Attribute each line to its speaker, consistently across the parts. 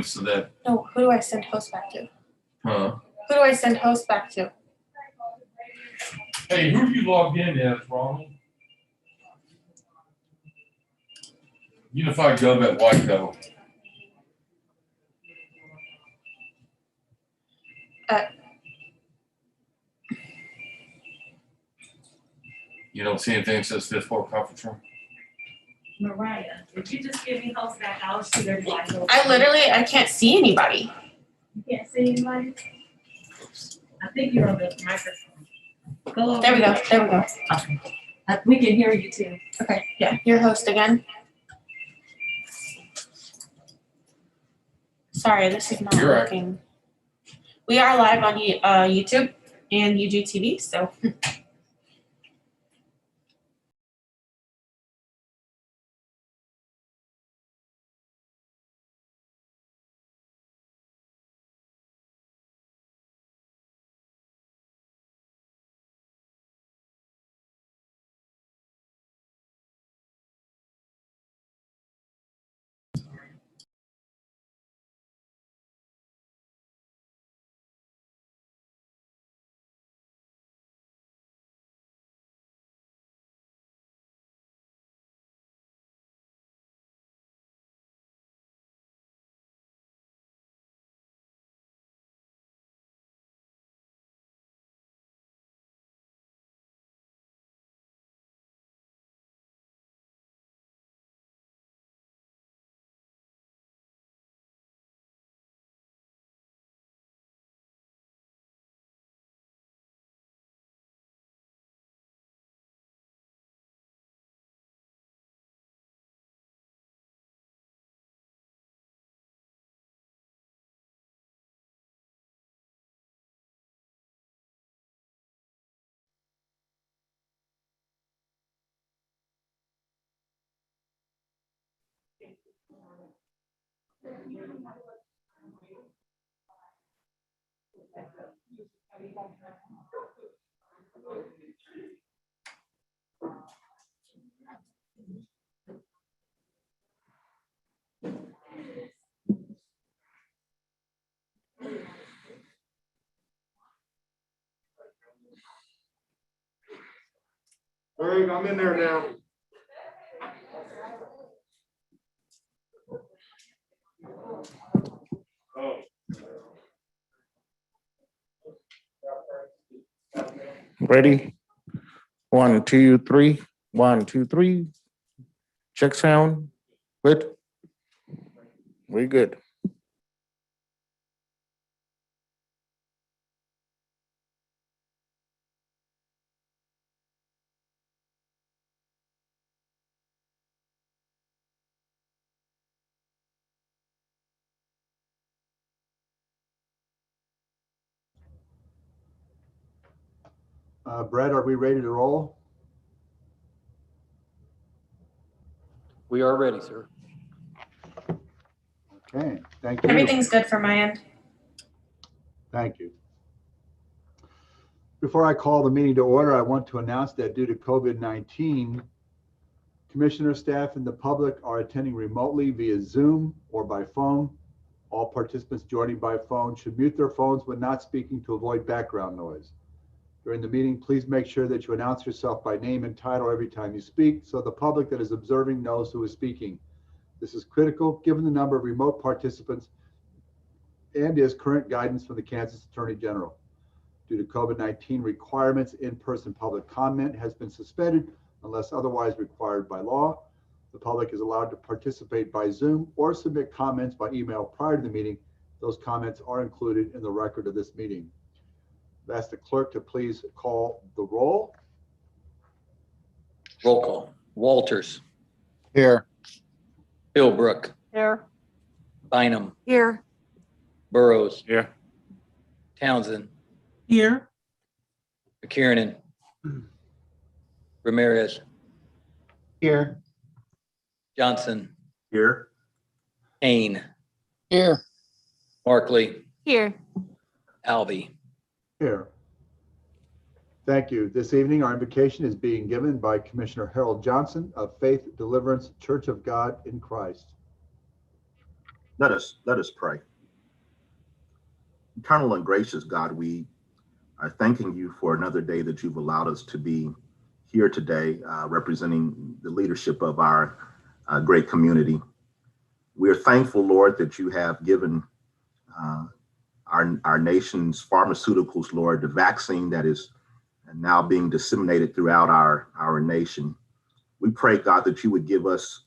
Speaker 1: so that,
Speaker 2: No, who do I send host back to?
Speaker 1: huh?
Speaker 2: Who do I send host back to?
Speaker 1: Hey, who are you logged in as, Ronald? Unified Gov at Whiteville. You don't see anything that says fifth floor conference room?
Speaker 3: Mariah, did you just give me host back? I'll shoot everybody.
Speaker 2: I can't see anybody.
Speaker 3: You can't see anybody? I think you're on the microphone. Go over.
Speaker 2: There we go. There we go.
Speaker 3: Okay. We can hear you too.
Speaker 2: Okay, yeah, you're host again. Sorry, this is not
Speaker 1: You're right.
Speaker 2: working. We are live on YouTube and UGTV, so.
Speaker 4: Greg, I'm in there now. Oh.
Speaker 5: Ready? 1, 2, 3. 1, 2, 3. Check sound. Good. We good.
Speaker 4: Brett, are we ready to roll?
Speaker 6: We are ready, sir.
Speaker 4: Okay, thank you.
Speaker 2: Everything's good for my end.
Speaker 4: Thank you. Before I call the meeting to order, I want to announce that due to COVID-19, commissioner staff and the public are attending remotely via Zoom or by phone. All participants joining by phone should mute their phones when not speaking to avoid background noise. During the meeting, please make sure that you announce yourself by name and title every time you speak so the public that is observing knows who is speaking. This is critical given the number of remote participants and is current guidance from the Kansas Attorney General. Due to COVID-19 requirements, in-person public comment has been suspended unless otherwise required by law. The public is allowed to participate by Zoom or submit comments by email prior to the meeting. Those comments are included in the record of this meeting. I've asked the clerk to please call the roll.
Speaker 6: Roll call. Walters.
Speaker 5: Here.
Speaker 6: Philbrook.
Speaker 2: Here.
Speaker 6: Bynum.
Speaker 2: Here.
Speaker 6: Burrows.
Speaker 5: Here.
Speaker 6: Townsend.
Speaker 2: Here.
Speaker 6: McKiernan. Ramirez.
Speaker 5: Here.
Speaker 6: Johnson.
Speaker 4: Here.
Speaker 6: Kane.
Speaker 5: Here.
Speaker 6: Markley.
Speaker 2: Here.
Speaker 6: Alvey.
Speaker 4: Here. Thank you. This evening, our invocation is being given by Commissioner Harold Johnson of Faith Deliverance Church of God in Christ.
Speaker 7: Let us pray. Eternal and gracious God, we are thanking you for another day that you've allowed us to be here today, representing the leadership of our great community. We are thankful, Lord, that you have given our nation's pharmaceuticals, Lord, the vaccine that is now being disseminated throughout our nation. We pray, God, that you would give us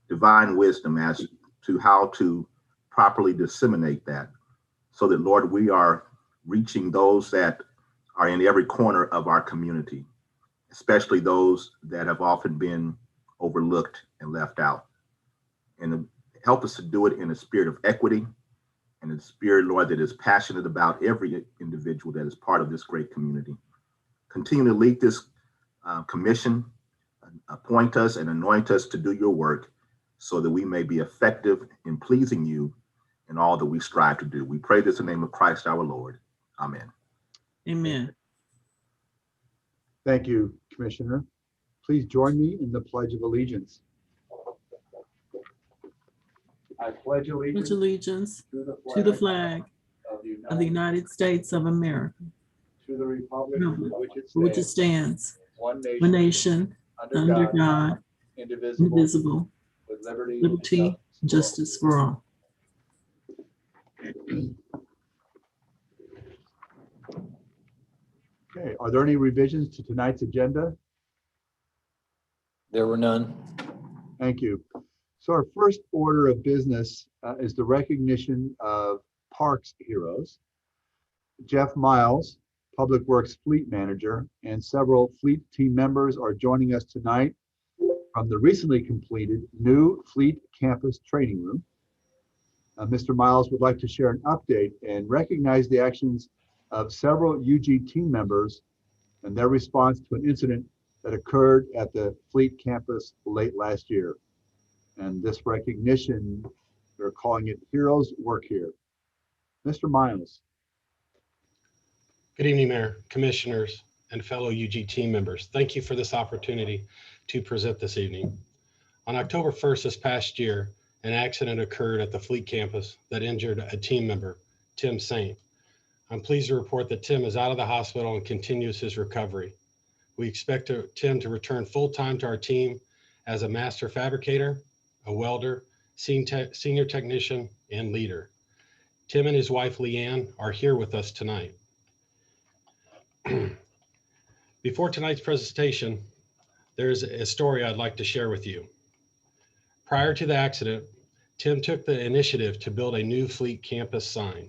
Speaker 7: divine wisdom as to how to properly disseminate that, so that, Lord, we are reaching those that are in every corner of our community, especially those that have often been overlooked and left out. And help us to do it in a spirit of equity and a spirit, Lord, that is passionate about every individual that is part of this great community. Continue to lead this commission, appoint us and anoint us to do your work so that we may be effective in pleasing you in all that we strive to do. We pray this in the name of Christ our Lord. Amen.
Speaker 8: Amen.
Speaker 4: Thank you, Commissioner. Please join me in the Pledge of Allegiance. I pledge
Speaker 8: Pledge allegiance to the flag of the United States of America,
Speaker 4: to the republic
Speaker 8: for which it stands, one nation, under God, indivisible,
Speaker 4: with liberty
Speaker 8: liberty, and justice for all.
Speaker 4: Okay, are there any revisions to tonight's agenda?
Speaker 6: There were none.
Speaker 4: Thank you. So our first order of business is the recognition of Parks heroes. Jeff Miles, Public Works Fleet Manager, and several fleet team members are joining us tonight from the recently completed new Fleet Campus Training Room. Mr. Miles would like to share an update and recognize the actions of several UG team members and their response to an incident that occurred at the Fleet Campus late last year. And this recognition, they're calling it Heroes Work Here. Mr. Miles.
Speaker 9: Good evening, Mayor, Commissioners, and fellow UG team members. Thank you for this opportunity to present this evening. On October 1st this past year, an accident occurred at the Fleet Campus that injured a team member, Tim Saint. I'm pleased to report that Tim is out of the hospital and continues his recovery. We expect Tim to return full-time to our team as a master fabricator, a welder, senior technician, and leader. Tim and his wife, Leanne, are here with us tonight. Before tonight's presentation, there's a story I'd like to share with you. Prior to the accident, Tim took the initiative to build a new Fleet Campus sign.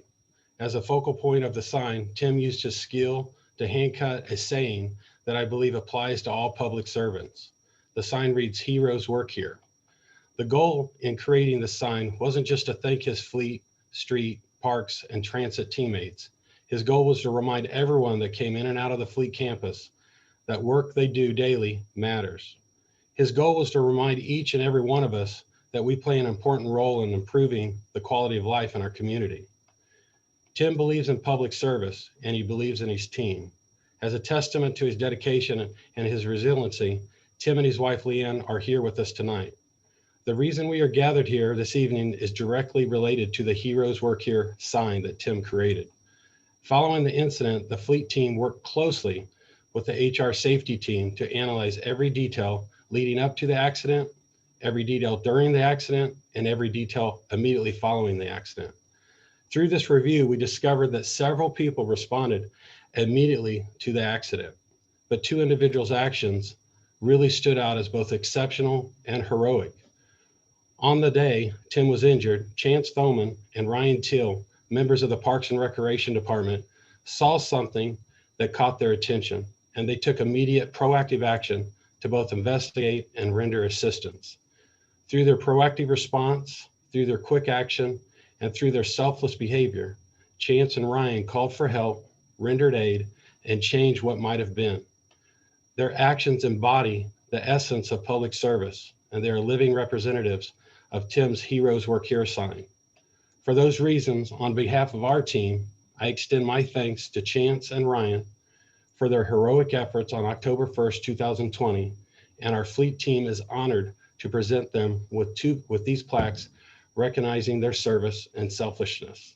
Speaker 9: As a focal point of the sign, Tim used his skill to hand cut a saying that I believe applies to all public servants. The sign reads, "Heroes work here." The goal in creating the sign wasn't just to thank his fleet, street, parks, and transit teammates. His goal was to remind everyone that came in and out of the Fleet Campus that work they do daily matters. His goal was to remind each and every one of us that we play an important role in improving the quality of life in our community. Tim believes in public service, and he believes in his team. As a testament to his dedication and his resiliency, Tim and his wife Leanne are here with us tonight. The reason we are gathered here this evening is directly related to the Heroes Work Here sign that Tim created. Following the incident, the fleet team worked closely with the HR safety team to analyze every detail leading up to the accident, every detail during the accident, and every detail immediately following the accident. Through this review, we discovered that several people responded immediately to the accident, but two individuals' actions really stood out as both exceptional and heroic. On the day Tim was injured, Chance Thoman and Ryan Teal, members of the Parks and Recreation Department, saw something that caught their attention, and they took immediate proactive action to both investigate and render assistance. Through their proactive response, through their quick action, and through their selfless behavior, Chance and Ryan called for help, rendered aid, and changed what might have been. Their actions embody the essence of public service, and they are living representatives of Tim's Heroes Work Here sign. For those reasons, on behalf of our team, I extend my thanks to Chance and Ryan for their heroic efforts on October 1st, 2020, and our fleet team is honored to present them with these plaques recognizing their service and selflessness.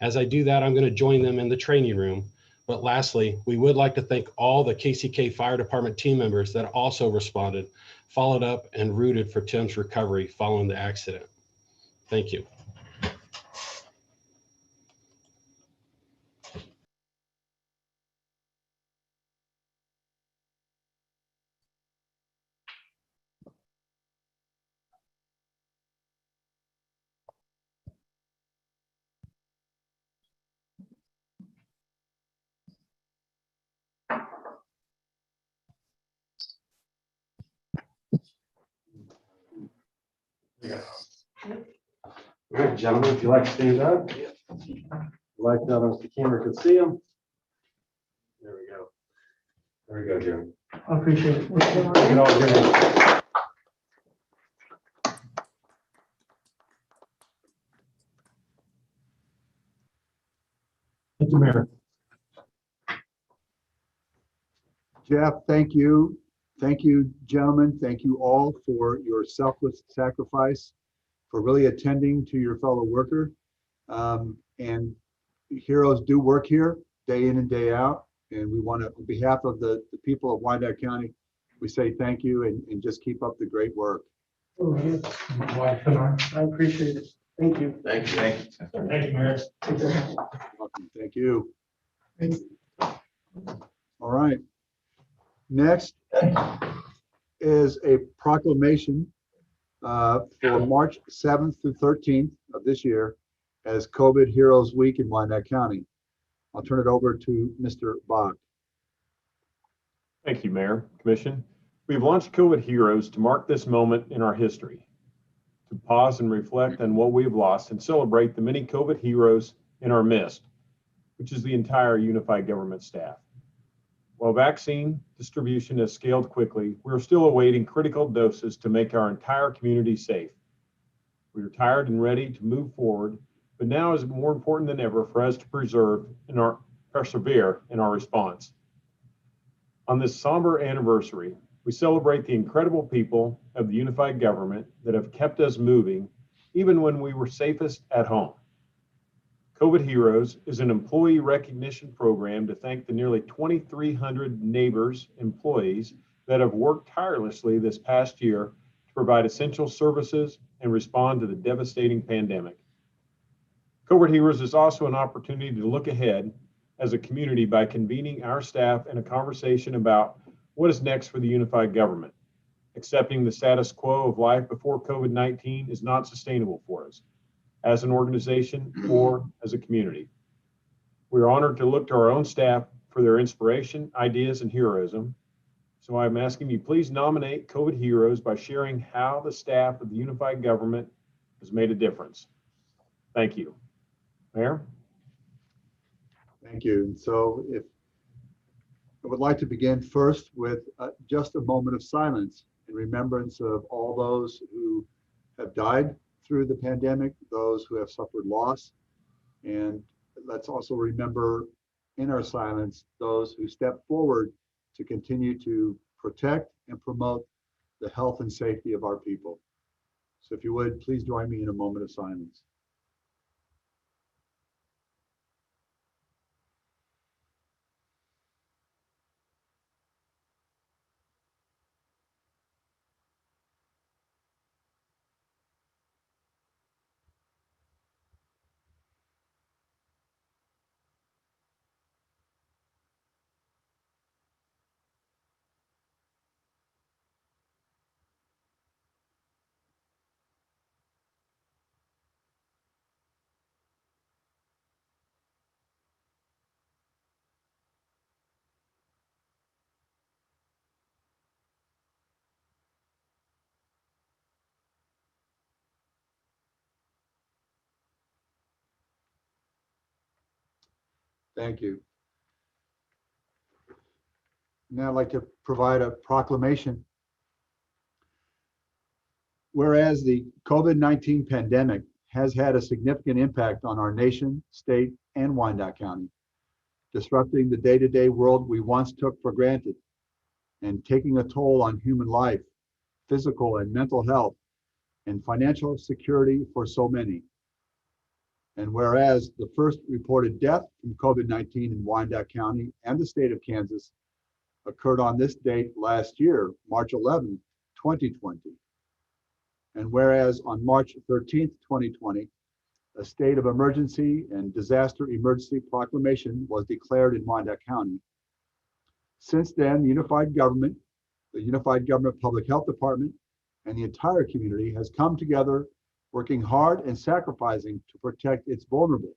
Speaker 9: As I do that, I'm going to join them in the training room. But lastly, we would like to thank all the KCK Fire Department team members that also responded, followed up, and rooted for Tim's recovery following the accident. Thank you.
Speaker 10: All right, gentlemen, if you like to stand up, like that, if the camera could see them. There we go. There we go, Jim.
Speaker 11: I appreciate it.
Speaker 10: Look at all your. Thank you, Mayor.
Speaker 4: Jeff, thank you. Thank you, gentlemen. Thank you all for your selfless sacrifice, for really attending to your fellow worker. And heroes do work here day in and day out. And we want to, on behalf of the people of Wyandotte County, we say thank you and just keep up the great work.
Speaker 11: Oh, yes. I appreciate it. Thank you.
Speaker 1: Thank you. Thank you.
Speaker 10: Thank you, Mayor.
Speaker 4: Welcome. Thank you.
Speaker 11: Thanks.
Speaker 4: All right. Next is a proclamation for March 7th through 13th of this year as COVID Heroes Week in Wyandotte County. I'll turn it over to Mr. Bach.
Speaker 10: Thank you, Mayor, Commission. We've launched COVID Heroes to mark this moment in our history, to pause and reflect on what we've lost and celebrate the many COVID heroes in our midst, which is the entire unified government staff. While vaccine distribution has scaled quickly, we are still awaiting critical doses to make our entire community safe. We are tired and ready to move forward, but now is more important than ever for us to persevere in our response. On this somber anniversary, we celebrate the incredible people of the unified government that have kept us moving even when we were safest at home. COVID Heroes is an employee recognition program to thank the nearly 2,300 neighbors, employees that have worked tirelessly this past year to provide essential services and respond to the devastating pandemic. COVID Heroes is also an opportunity to look ahead as a community by convening our staff in a conversation about what is next for the unified government. Accepting the status quo of life before COVID-19 is not sustainable for us as an organization or as a community. We're honored to look to our own staff for their inspiration, ideas, and heroism. So I'm asking you, please nominate COVID Heroes by sharing how the staff of the unified government has made a difference. Thank you. Mayor?
Speaker 4: Thank you. And so if I would like to begin first with just a moment of silence in remembrance of all those who have died through the pandemic, those who have suffered loss, and let's also remember in our silence those who step forward to continue to protect and promote the health and safety of our people. So if you would, please join me in a moment of silence. Thank you. Now I'd like to provide a proclamation. Whereas the COVID-19 pandemic has had a significant impact on our nation, state, and Wyandotte County, disrupting the day-to-day world we once took for granted and taking a toll on human life, physical and mental health, and financial security for so many. And whereas the first reported death from COVID-19 in Wyandotte County and the state of Kansas occurred on this date last year, March 11, 2020. And whereas on March 13th, 2020, a state of emergency and disaster emergency proclamation was declared in Wyandotte County. Since then, the Unified Government Public Health Department, and the entire community has come together, working hard and sacrificing to protect its vulnerable,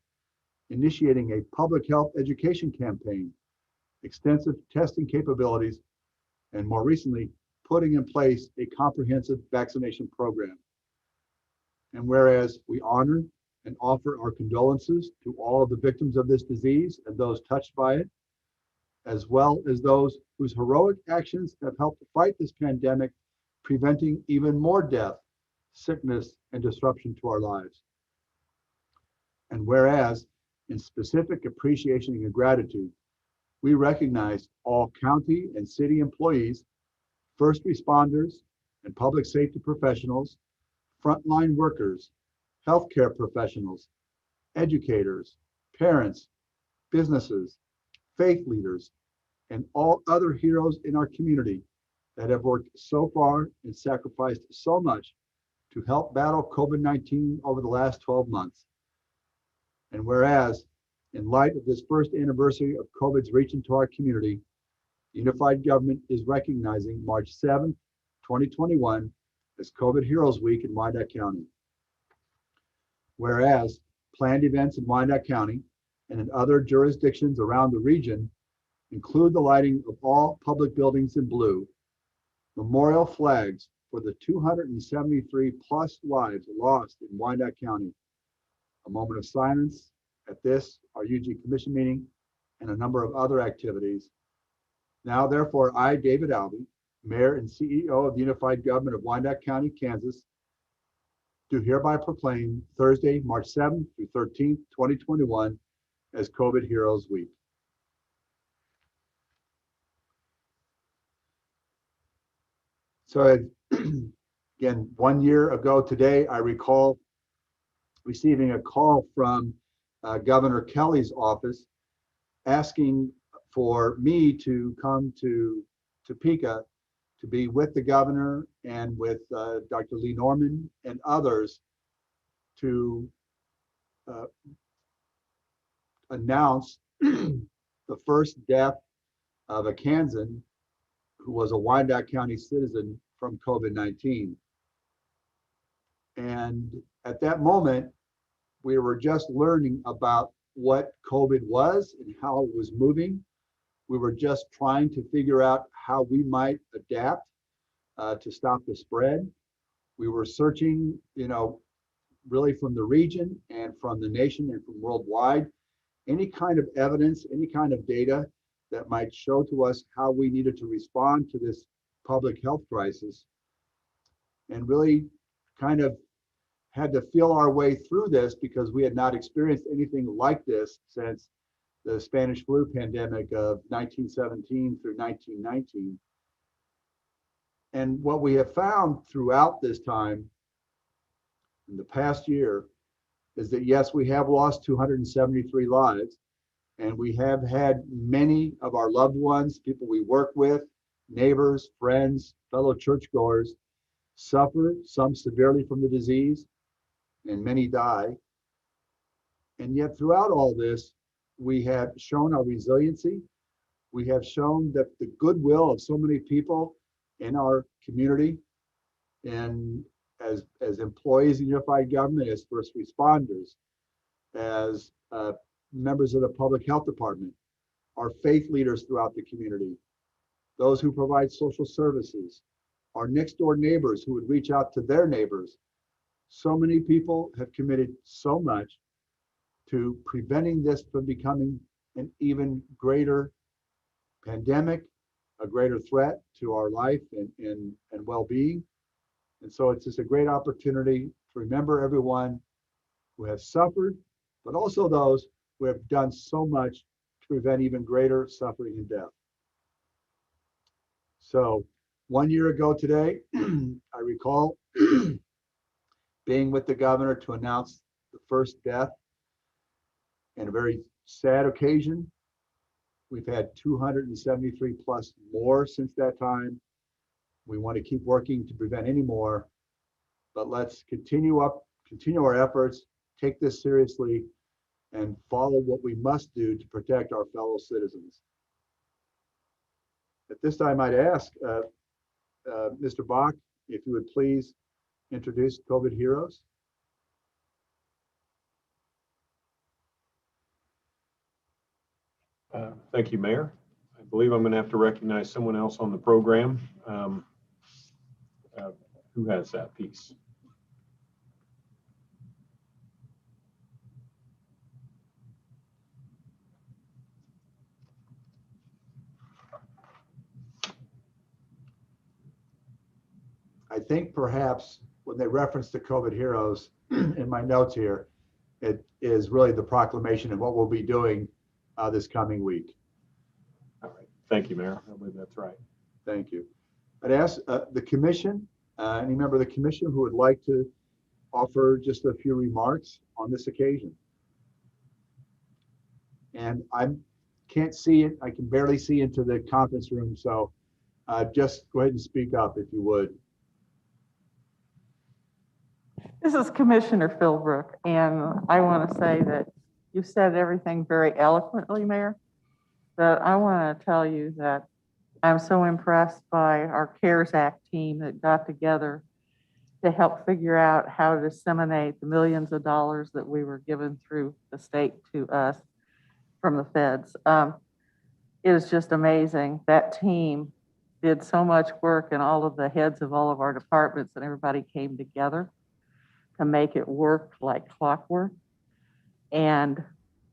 Speaker 4: initiating a public health education campaign, extensive testing capabilities, and more recently, putting in place a comprehensive vaccination program. And whereas we honor and offer our condolences to all of the victims of this disease and those touched by it, as well as those whose heroic actions have helped to fight this pandemic, preventing even more death, sickness, and disruption to our lives. And whereas, in specific appreciation and gratitude, we recognize all county and city employees, first responders, and public safety professionals, frontline workers, healthcare professionals, educators, parents, businesses, faith leaders, and all other heroes in our community that have worked so far and sacrificed so much to help battle COVID-19 over the last 12 months. And whereas, in light of this first anniversary of COVID's reach into our community, Unified Government is recognizing March 7th, 2021 as COVID Heroes Week in Wyandotte County. Whereas, planned events in Wyandotte County and in other jurisdictions around the region include the lighting of all public buildings in blue, memorial flags for the 273 plus lives lost in Wyandotte County, a moment of silence at this, our UG Commission meeting, and a number of other activities. Now, therefore, I, David Albee, Mayor and CEO of the Unified Government of Wyandotte County, Kansas, do hereby proclaim Thursday, March 7th through 13th, 2021 as COVID Heroes Week. So again, 1 year ago today, I recall receiving a call from Governor Kelly's office asking for me to come to Topeka to be with the governor and with Dr. Lee Norman and others to announce the first death of a Kansan who was a Wyandotte County citizen from COVID-19. And at that moment, we were just learning about what COVID was and how it was moving. We were just trying to figure out how we might adapt to stop the spread. We were searching, really from the region and from the nation and from worldwide, any kind of evidence, any kind of data that might show to us how we needed to respond to this public health crisis, and really kind of had to feel our way through this because we had not experienced anything like this since the Spanish flu pandemic of 1917 through 1919. And what we have found throughout this time in the past year is that yes, we have lost 273 lives, and we have had many of our loved ones, people we work with, neighbors, friends, fellow churchgoers, suffer, some severely from the disease, and many die. And yet throughout all this, we have shown our resiliency. We have shown that the goodwill of so many people in our community, and as employees in Unified Government, as first responders, as members of the Public Health Department, our faith leaders throughout the community, those who provide social services, our next door neighbors who would reach out to their neighbors. So many people have committed so much to preventing this from becoming an even greater pandemic, a greater threat to our life and well-being. And so it's just a great opportunity to remember everyone who has suffered, but also those who have done so much to prevent even greater suffering and death. So 1 year ago today, I recall being with the governor to announce the first death and a very sad occasion. We've had 273 plus more since that time. We want to keep working to prevent any more, but let's continue our efforts, take this seriously, and follow what we must do to protect our fellow citizens. At this time, I'd ask Mr. Bach, if you would please introduce COVID heroes.
Speaker 10: Thank you, Mayor. I believe I'm going to have to recognize someone else on the program. Who has that piece?
Speaker 4: I think perhaps when they reference the COVID heroes in my notes here, it is really the proclamation of what we'll be doing this coming week.
Speaker 10: All right. Thank you, Mayor. I believe that's right.
Speaker 4: Thank you. I'd ask the commission, any member of the commission who would like to offer just a few remarks on this occasion. And I can't see it. I can barely see into the conference room. So just go ahead and speak up if you would.
Speaker 12: This is Commissioner Philbrook, and I want to say that you said everything very eloquently, Mayor, but I want to tell you that I'm so impressed by our CARES Act team that got together to help figure out how to disseminate the millions of dollars that we were given through the state to us from the feds. It is just amazing. That team did so much work, and all of the heads of all of our departments and everybody came together to make it work like clockwork. And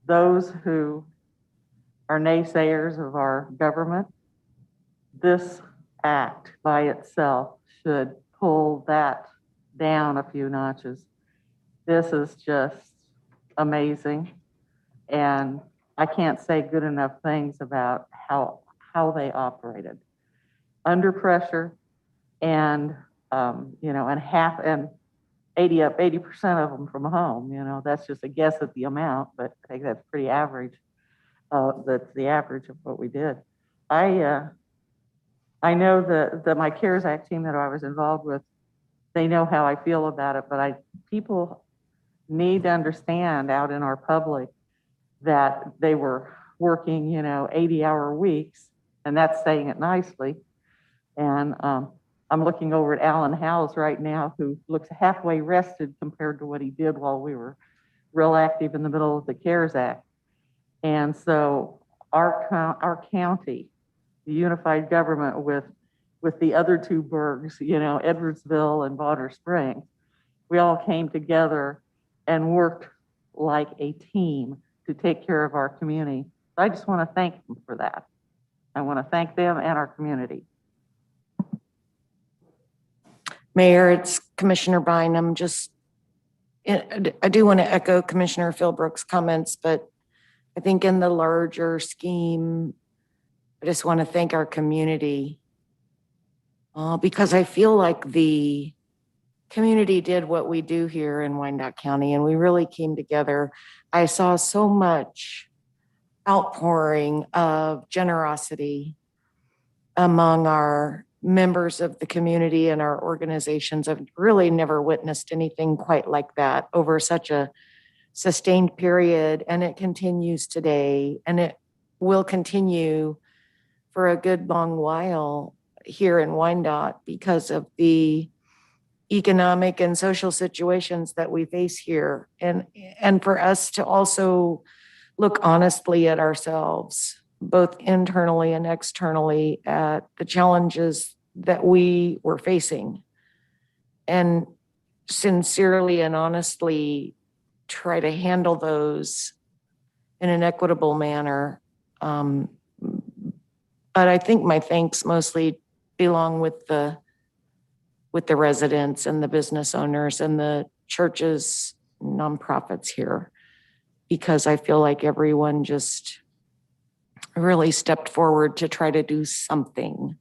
Speaker 12: those who are naysayers of our government, this act by itself should pull that down a few notches. This is just amazing. And I can't say good enough things about how they operated under pressure, and and 80% of them from home. That's just a guess at the amount, but I think that's pretty average. That's the average of what we did. I know that my CARES Act team that I was involved with, they know how I feel about it, but people need to understand out in our public that they were working, 80-hour weeks, and that's saying it nicely. And I'm looking over at Alan Howes right now, who looks halfway rested compared to what he did while we were real active in the middle of the CARES Act. And so our county, the unified government with the other two burgs, Edwardsville and Bonner Springs, we all came together and worked like a team to take care of our community. I just want to thank them for that. I want to thank them and our community.
Speaker 13: Mayor, it's Commissioner Bynum. I do want to echo Commissioner Philbrook's comments, but I think in the larger scheme, I just want to thank our community because I feel like the community did what we do here in Wyandotte County, and we really came together. I saw so much outpouring of generosity among our members of the community and our organizations. I've really never witnessed anything quite like that over such a sustained period, and it continues today, and it will continue for a good long while here in Wyandotte because of the economic and social situations that we face here, and for us to also look honestly at ourselves, both internally and externally, at the challenges that we were facing, and sincerely and honestly try to handle those in an equitable manner. But I think my thanks mostly belong with the residents and the business owners and the churches, nonprofits here, because I feel like everyone just really stepped forward to try to do something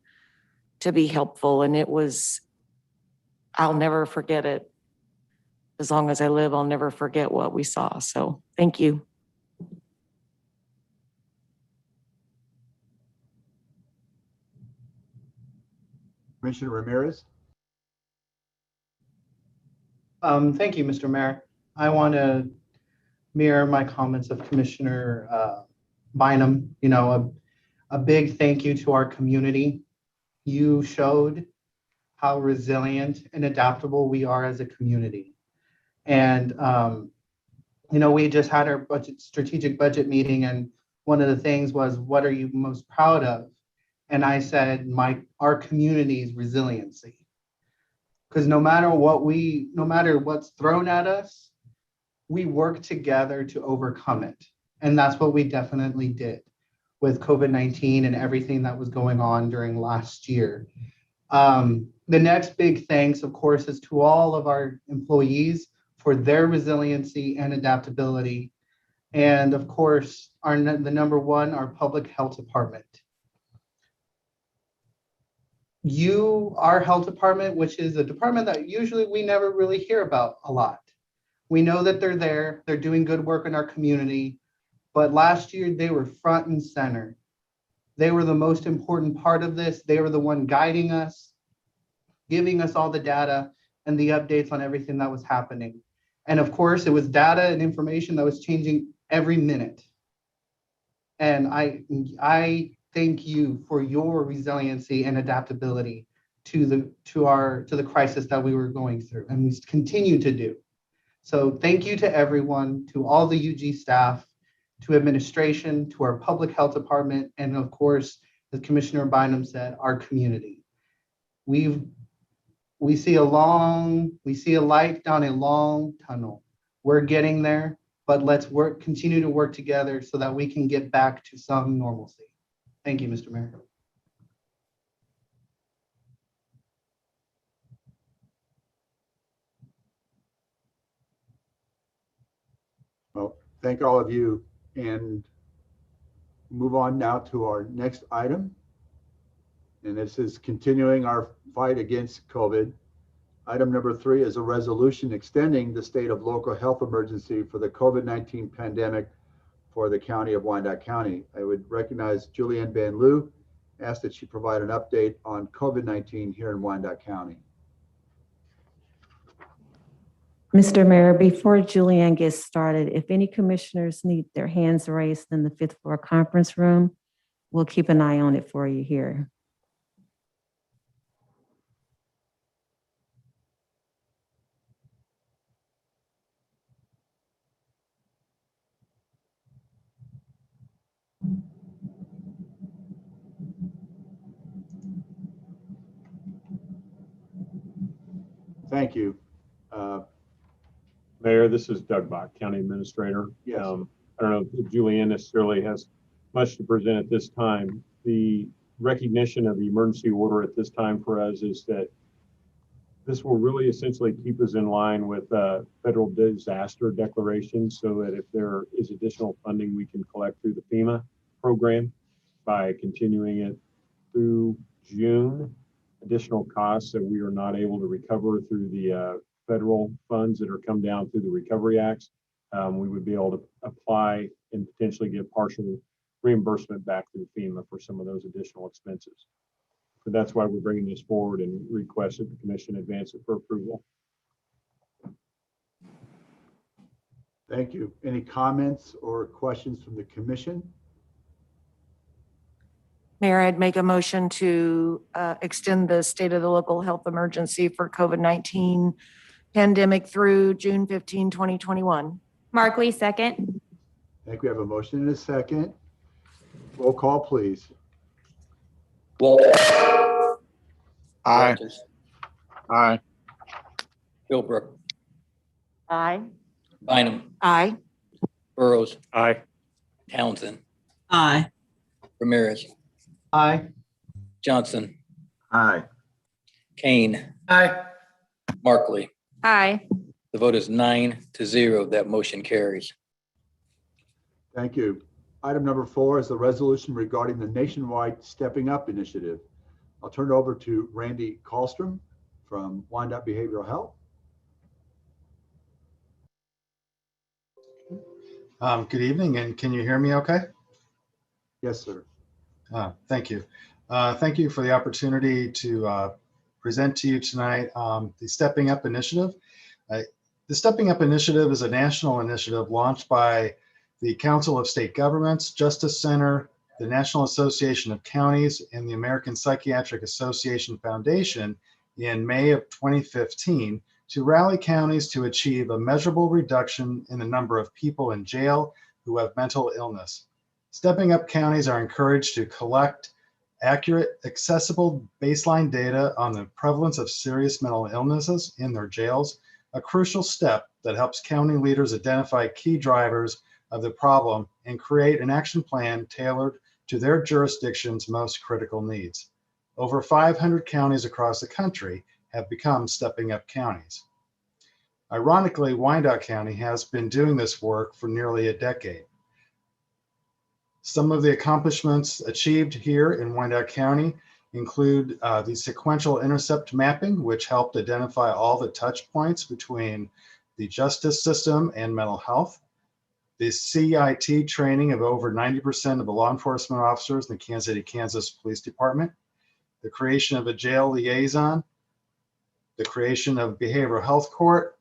Speaker 13: to be helpful. And I'll never forget it. as long as I live, I'll never forget what we saw. So thank you.
Speaker 4: Commissioner Ramirez.
Speaker 11: Thank you, Mr. Mayor. I want to mirror my comments of Commissioner Bynum. You know, a big thank you to our community. You showed how resilient and adaptable we are as a community. And, you know, we just had our strategic budget meeting, and one of the things was, what are you most proud of? And I said, our community's resiliency. Because no matter what's thrown at us, we work together to overcome it. And that's what we definitely did with COVID-19 and everything that was going on during last year. The next big thanks, of course, is to all of our employees for their resiliency and adaptability. And of course, the number one, our public health department. Our health department, which is a department that usually we never really hear about a lot. We know that they're there, they're doing good work in our community, but last year they were front and center. They were the most important part of this. They were the one guiding us, giving us all the data and the updates on everything that was happening. And of course, it was data and information that was changing every minute. And I thank you for your resiliency and adaptability to the crisis that we were going through, and we continue to do. So thank you to everyone, to all the UG staff, to administration, to our public health department, and of course, as Commissioner Bynum said, our community. We see a light down a long tunnel. We're getting there, but let's continue to work together so that we can get back to some normalcy. Thank you, Mr. Mayor.
Speaker 4: Well, thank all of you, and move on now to our next item. And this is continuing our fight against COVID. Item number 3 is a resolution extending the state of local health emergency for the COVID-19 pandemic for the county of Wyandotte County. I would recognize Julianne Van Loo, ask that she provide an update on COVID-19 here in Wyandotte County.
Speaker 14: Mr. Mayor, before Julianne gets started, if any commissioners need their hands raised in the 5th floor conference room, we'll keep an eye on it for you here.
Speaker 4: Thank you.
Speaker 10: Mayor, this is Doug Bach, County Administrator.
Speaker 4: Yes.
Speaker 10: I don't know if Julianne necessarily has much to present at this time. The recognition of the emergency order at this time for us is that this will really essentially keep us in line with federal disaster declarations, so that if there is additional funding we can collect through the FEMA program by continuing it through June. Additional costs that we are not able to recover through the federal funds that are come down through the Recovery Acts, we would be able to apply and potentially get partial reimbursement back through FEMA for some of those additional expenses. So that's why we're bringing this forward and request that the commission advance it for approval.
Speaker 4: Thank you. Any comments or questions from the commission?
Speaker 13: Mayor, I'd make a motion to extend the state of the local health emergency for COVID-19 pandemic through June 15, 2021.
Speaker 15: Markley, second.
Speaker 4: I think we have a motion and a second. Roll call, please.
Speaker 6: Walter.
Speaker 5: Aye.
Speaker 6: Walters,
Speaker 5: Aye.
Speaker 6: Philbrook,
Speaker 12: Aye.
Speaker 6: Bynum,
Speaker 13: Aye.
Speaker 6: Burrows,
Speaker 5: Aye.
Speaker 6: Townsend,
Speaker 8: Aye.
Speaker 6: Ramirez,
Speaker 11: Aye.
Speaker 6: Johnson,
Speaker 7: Aye.
Speaker 6: Kane,
Speaker 11: Aye.
Speaker 6: Markley.
Speaker 15: Aye.
Speaker 6: The vote is 9-0. That motion carries.
Speaker 4: Thank you. Item number 4 is the resolution regarding the nationwide Stepping Up initiative. I'll turn it over to Randy Kallstrom from Wyandotte Behavioral Health.
Speaker 16: Good evening, and can you hear me okay?
Speaker 4: Yes, sir.
Speaker 16: Thank you. Thank you for the opportunity to present to you tonight the Stepping Up Initiative. The Stepping Up Initiative is a national initiative launched by the Council of State Governments, Justice Center, the National Association of Counties, and the American Psychiatric Association Foundation in May of 2015 to rally counties to achieve a measurable reduction in the number of people in jail who have mental illness. Stepping Up counties are encouraged to collect accurate, accessible baseline data on the prevalence of serious mental illnesses in their jails, a crucial step that helps county leaders identify key drivers of the problem and create an action plan tailored to their jurisdiction's most critical needs. Over 500 counties across the country have become Stepping Up counties. Ironically, Wyandotte County has been doing this work for nearly a decade. Some of the accomplishments achieved here in Wyandotte County include the sequential intercept mapping, which helped identify all the touch points between the justice system and mental health, the CIT training of over 90% of the law enforcement officers in the Kansas City, Kansas Police Department, the creation of a jail liaison, the creation of behavioral health court,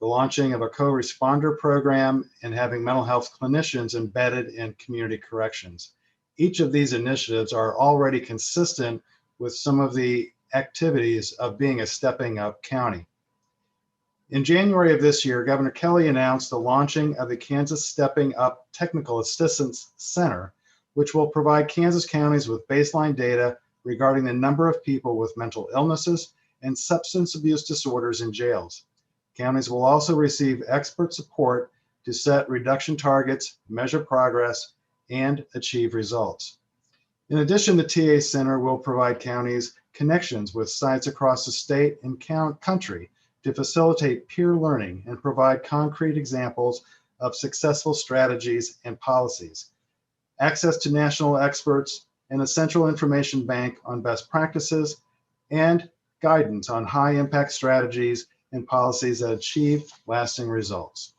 Speaker 16: the launching of a co-responder program, and having mental health clinicians embedded in community corrections. Each of these initiatives are already consistent with some of the activities of being a Stepping Up county. In January of this year, Governor Kelly announced the launching of the Kansas Stepping Up Technical Assistance Center, which will provide Kansas counties with baseline data regarding the number of people with mental illnesses and substance abuse disorders in jails. Counties will also receive expert support to set reduction targets, measure progress, and achieve results. In addition, the TA Center will provide counties connections with sites across the state and country to facilitate peer learning and provide concrete examples of successful strategies and policies, access to national experts, and a central information bank on best practices, and guidance on high-impact strategies and policies that achieve lasting results.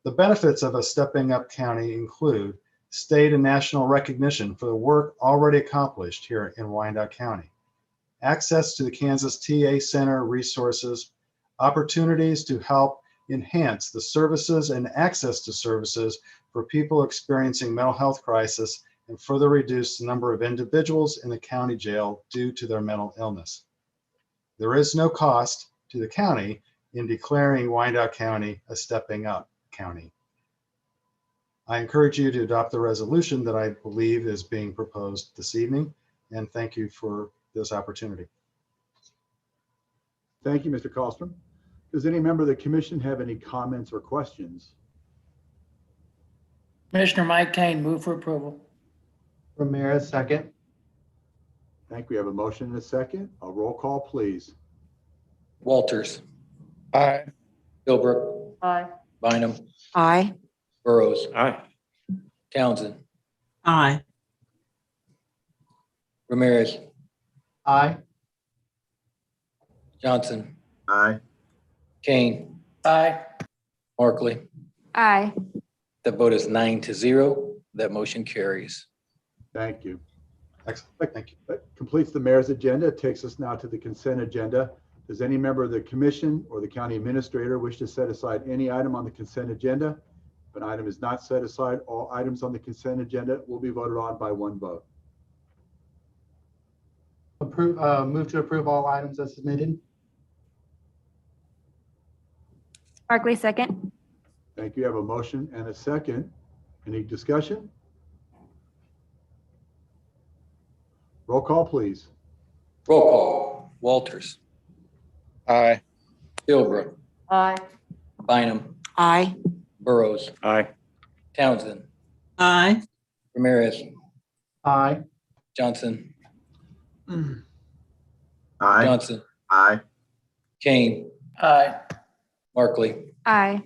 Speaker 16: The benefits of a Stepping Up county include state and national recognition for the work already accomplished here in Wyandotte County, access to the Kansas TA Center resources, opportunities to help enhance the services and access to services for people experiencing mental health crisis and further reduce the number of individuals in the county jail due to their mental illness. There is no cost to the county in declaring Wyandotte County a Stepping Up county. I encourage you to adopt the resolution that I believe is being proposed this evening, and thank you for this opportunity.
Speaker 4: Thank you, Mr. Kallstrom. Does any member of the commission have any comments or questions?
Speaker 17: Commissioner Mike Kane, move for approval.
Speaker 11: Ramirez, second.
Speaker 4: Thank you. We have a motion and a second. A roll call, please.
Speaker 6: Walters.
Speaker 5: Aye.
Speaker 6: Philbrook.
Speaker 12: Aye.
Speaker 6: Bynum.
Speaker 13: Aye.
Speaker 6: Burrows.
Speaker 5: Aye.
Speaker 6: Townsend.
Speaker 8: Aye.
Speaker 6: Ramirez.
Speaker 11: Aye.
Speaker 6: Johnson.
Speaker 7: Aye.
Speaker 6: Kane.
Speaker 17: Aye.
Speaker 6: Markley.
Speaker 15: Aye.
Speaker 6: The vote is 9-0. That motion carries.
Speaker 4: Thank you.
Speaker 16: Excellent, thank you.
Speaker 4: That completes the mayor's agenda. It takes us now to the consent agenda. Does any member of the commission or the county administrator wish to set aside any item on the consent agenda? If an item is not set aside, all items on the consent agenda will be voted on by one vote.
Speaker 11: Move to approve all items as submitted.
Speaker 15: Markley, second.
Speaker 4: Thank you. I have a motion and a second. Any discussion? Roll call, please.
Speaker 6: Roll call. Walters.
Speaker 5: Aye.
Speaker 6: Philbrook.
Speaker 12: Aye.
Speaker 6: Bynum.
Speaker 13: Aye.
Speaker 6: Burrows.
Speaker 5: Aye.
Speaker 6: Townsend.
Speaker 8: Aye.
Speaker 6: Ramirez.
Speaker 11: Aye.
Speaker 6: Johnson.
Speaker 7: Aye.
Speaker 6: Johnson.
Speaker 7: Aye.
Speaker 6: Kane.
Speaker 17: Aye.
Speaker 6: Markley.
Speaker 15: Aye.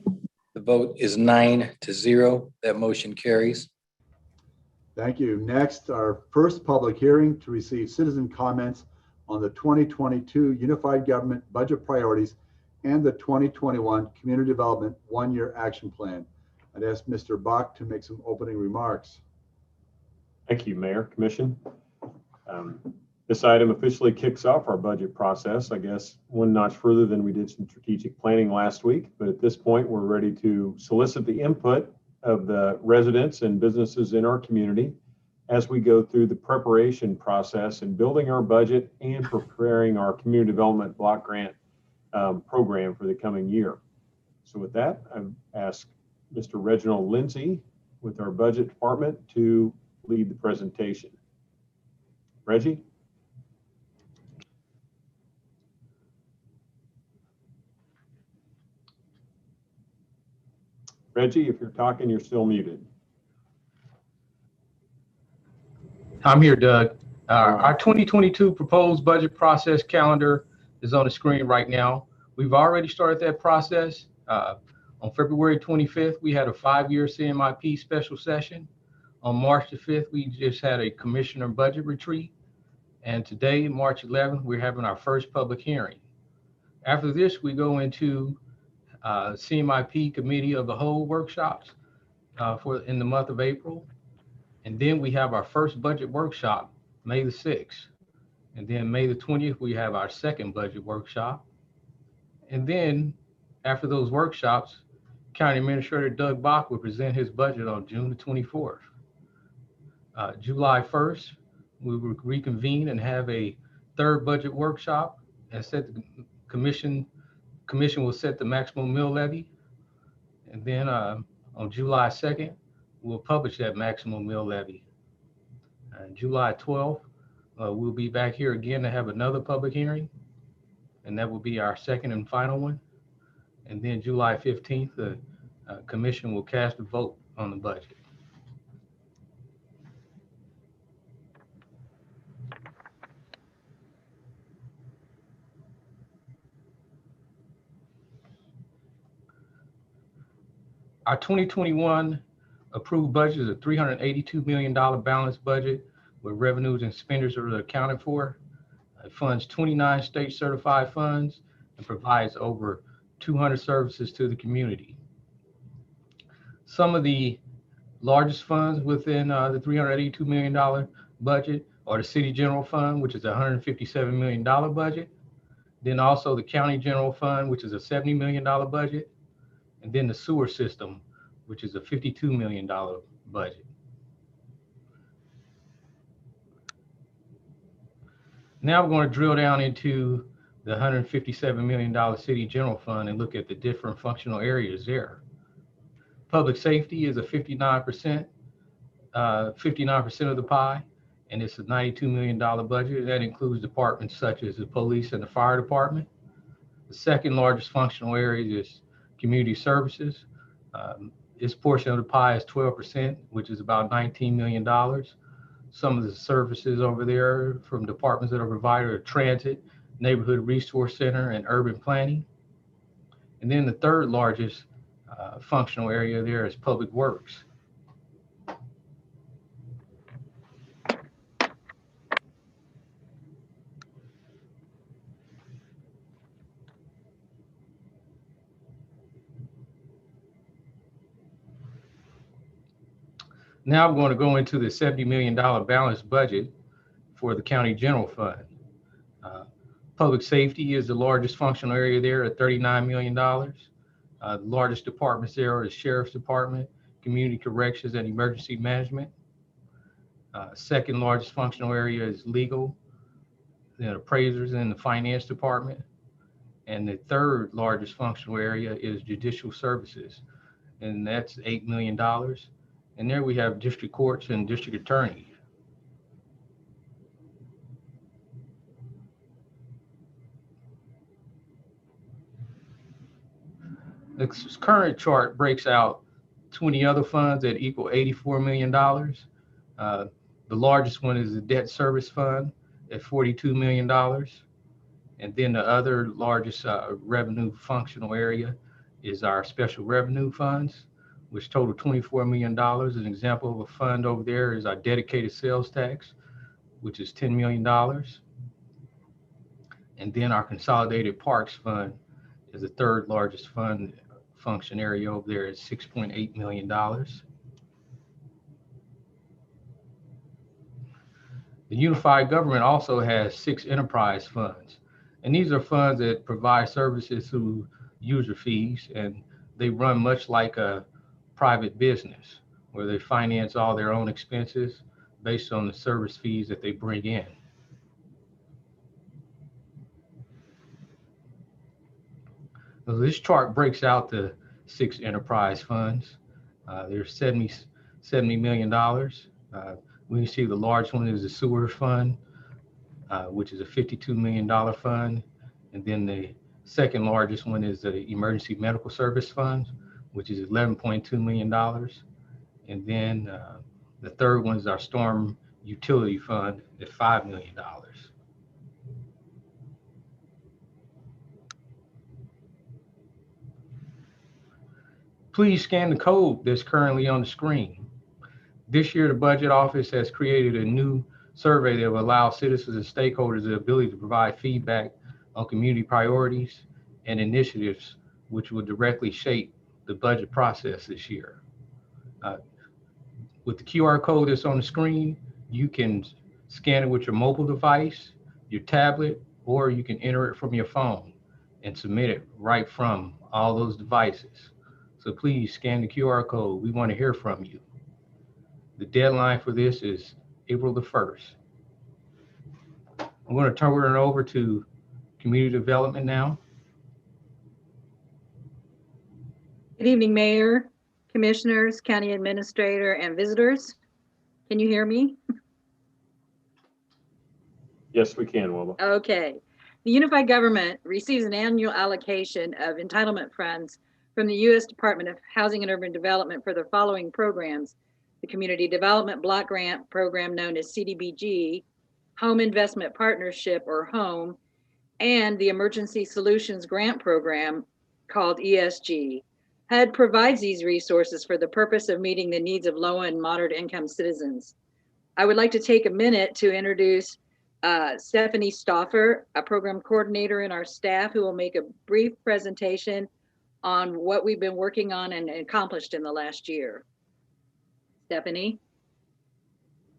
Speaker 6: The vote is 9-0. That motion carries.
Speaker 4: Thank you. Next, our first public hearing to receive citizen comments on the 2022 Unified Government Budget Priorities and the 2021 Community Development One-Year Action Plan. I'd ask Mr. Bach to make some opening remarks.
Speaker 10: Thank you, Mayor, Commission. This item officially kicks off our budget process, I guess, one notch further than we did some strategic planning last week. But at this point, we're ready to solicit the input of the residents and businesses in our community as we go through the preparation process and building our budget and preparing our community development block grant program for the coming year. So with that, I've asked Mr. Reginald Lindsay with our budget department to lead the presentation. Reggie? Reggie, if you're talking, you're still muted.
Speaker 18: I'm here, Doug. Our 2022 proposed budget process calendar is on the screen right now. We've already started that process. On February 25th, we had a 5-year CMIP special session. On March the 5th, we just had a commissioner budget retreat. And today, March 11th, we're having our first public hearing. After this, we go into CMIP Committee of the Whole workshops in the month of April. And then we have our first budget workshop, May the 6th. And then May the 20th, we have our second budget workshop. And then after those workshops, County Administrator Doug Bach will present his budget on June the 24th. July 1st, we will reconvene and have a third budget workshop and set the commission will set the maximum mill levy. And then on July 2nd, we'll publish that maximum mill levy. July 12th, we'll be back here again to have another public hearing, and that will be our second and final one. And then July 15th, the commission will cast a vote on the budget. Our 2021 approved budget is a $382 million balanced budget with revenues and expenditures accounted for. It funds 29 state certified funds and provides over 200 services to the community. Some of the largest funds within the $382 million budget are the City General Fund, which is a $157 million budget. Then also the County General Fund, which is a $70 million budget. And then the sewer system, which is a $52 million budget. Now we're going to drill down into the $157 million City General Fund and look at the different functional areas there. Public safety is a 59% of the pie, and it's a $92 million budget. That includes departments such as the police and the fire department. The second largest functional area is community services. This portion of the pie is 12%, which is about $19 million. Some of the services over there from departments that are provided are transit, neighborhood resource center, and urban planning. And then the third largest functional area there is public works. Now I'm going to go into the $70 million balanced budget for the County General Fund. Public safety is the largest functional area there at $39 million. The largest departments there are the Sheriff's Department, Community Corrections, and Emergency Management. Second largest functional area is legal, then appraisers and the Finance Department. And the third largest functional area is Judicial Services, and that's $8 million. And there we have district courts and district attorneys. The current chart breaks out 20 other funds that equal $84 million. The largest one is the Debt Service Fund at $42 million. And then the other largest revenue functional area is our special revenue funds, which total $24 million. An example of a fund over there is our dedicated sales tax, which is $10 million. And then our consolidated parks fund is the third largest function area over there is $6.8 million. The unified government also has 6 enterprise funds. And these are funds that provide services through user fees, and they run much like a private business where they finance all their own expenses based on the service fees that they bring in. So this chart breaks out the 6 enterprise funds. There's $70 million. We can see the large one is the sewer fund, which is a $52 million fund. And then the second largest one is the emergency medical service fund, which is $11.2 million. And then the third one is our storm utility fund at $5 million. Please scan the code that's currently on the screen. This year, the Budget Office has created a new survey that will allow citizens and stakeholders the ability to provide feedback on community priorities and initiatives, which will directly shape the budget process this year. With the QR code that's on the screen, you can scan it with your mobile device, your tablet, or you can enter it from your phone and submit it right from all those devices. So please scan the QR code. We want to hear from you. The deadline for this is April the 1st. I'm going to turn it over to community development now.
Speaker 19: Good evening, Mayor, Commissioners, County Administrator, and visitors. Can you hear me?
Speaker 10: Yes, we can, Wilma.
Speaker 19: Okay. The Unified Government receives an annual allocation of entitlement funds from the U.S. Department of Housing and Urban Development for the following programs: the Community Development Block Grant Program known as CDBG, Home Investment Partnership or HOME, and the Emergency Solutions Grant Program called ESG. HUD provides these resources for the purpose of meeting the needs of low and moderate income citizens. I would like to take a minute to introduce Stephanie Stauffer, a program coordinator in our staff, who will make a brief presentation on what we've been working on and accomplished in the last year. Stephanie.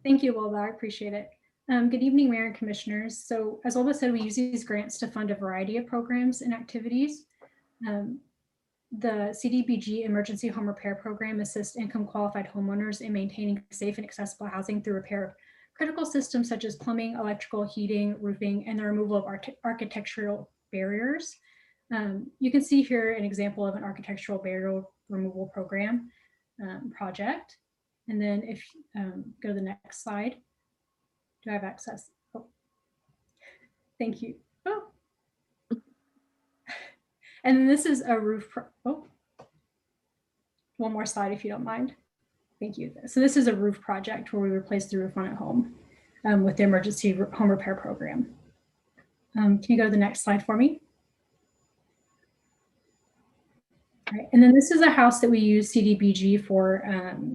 Speaker 20: Thank you, Wilba. I appreciate it. Good evening, Mayor and Commissioners. So as Wilba said, we use these grants to fund a variety of programs and activities. The CDBG Emergency Home Repair Program assists income qualified homeowners in maintaining safe and accessible housing through repair of critical systems such as plumbing, electrical, heating, roofing, and the removal of architectural barriers. You can see here an example of an architectural barrier removal program project. And then if go to the next slide. Do I have access? Oh, thank you. Oh. And then this is a roof. Oh, one more slide if you don't mind. Thank you. So this is a roof project where we replaced the roof on a home with the emergency home repair program. Can you go to the next slide for me? All right. And then this is a house that we use CDBG for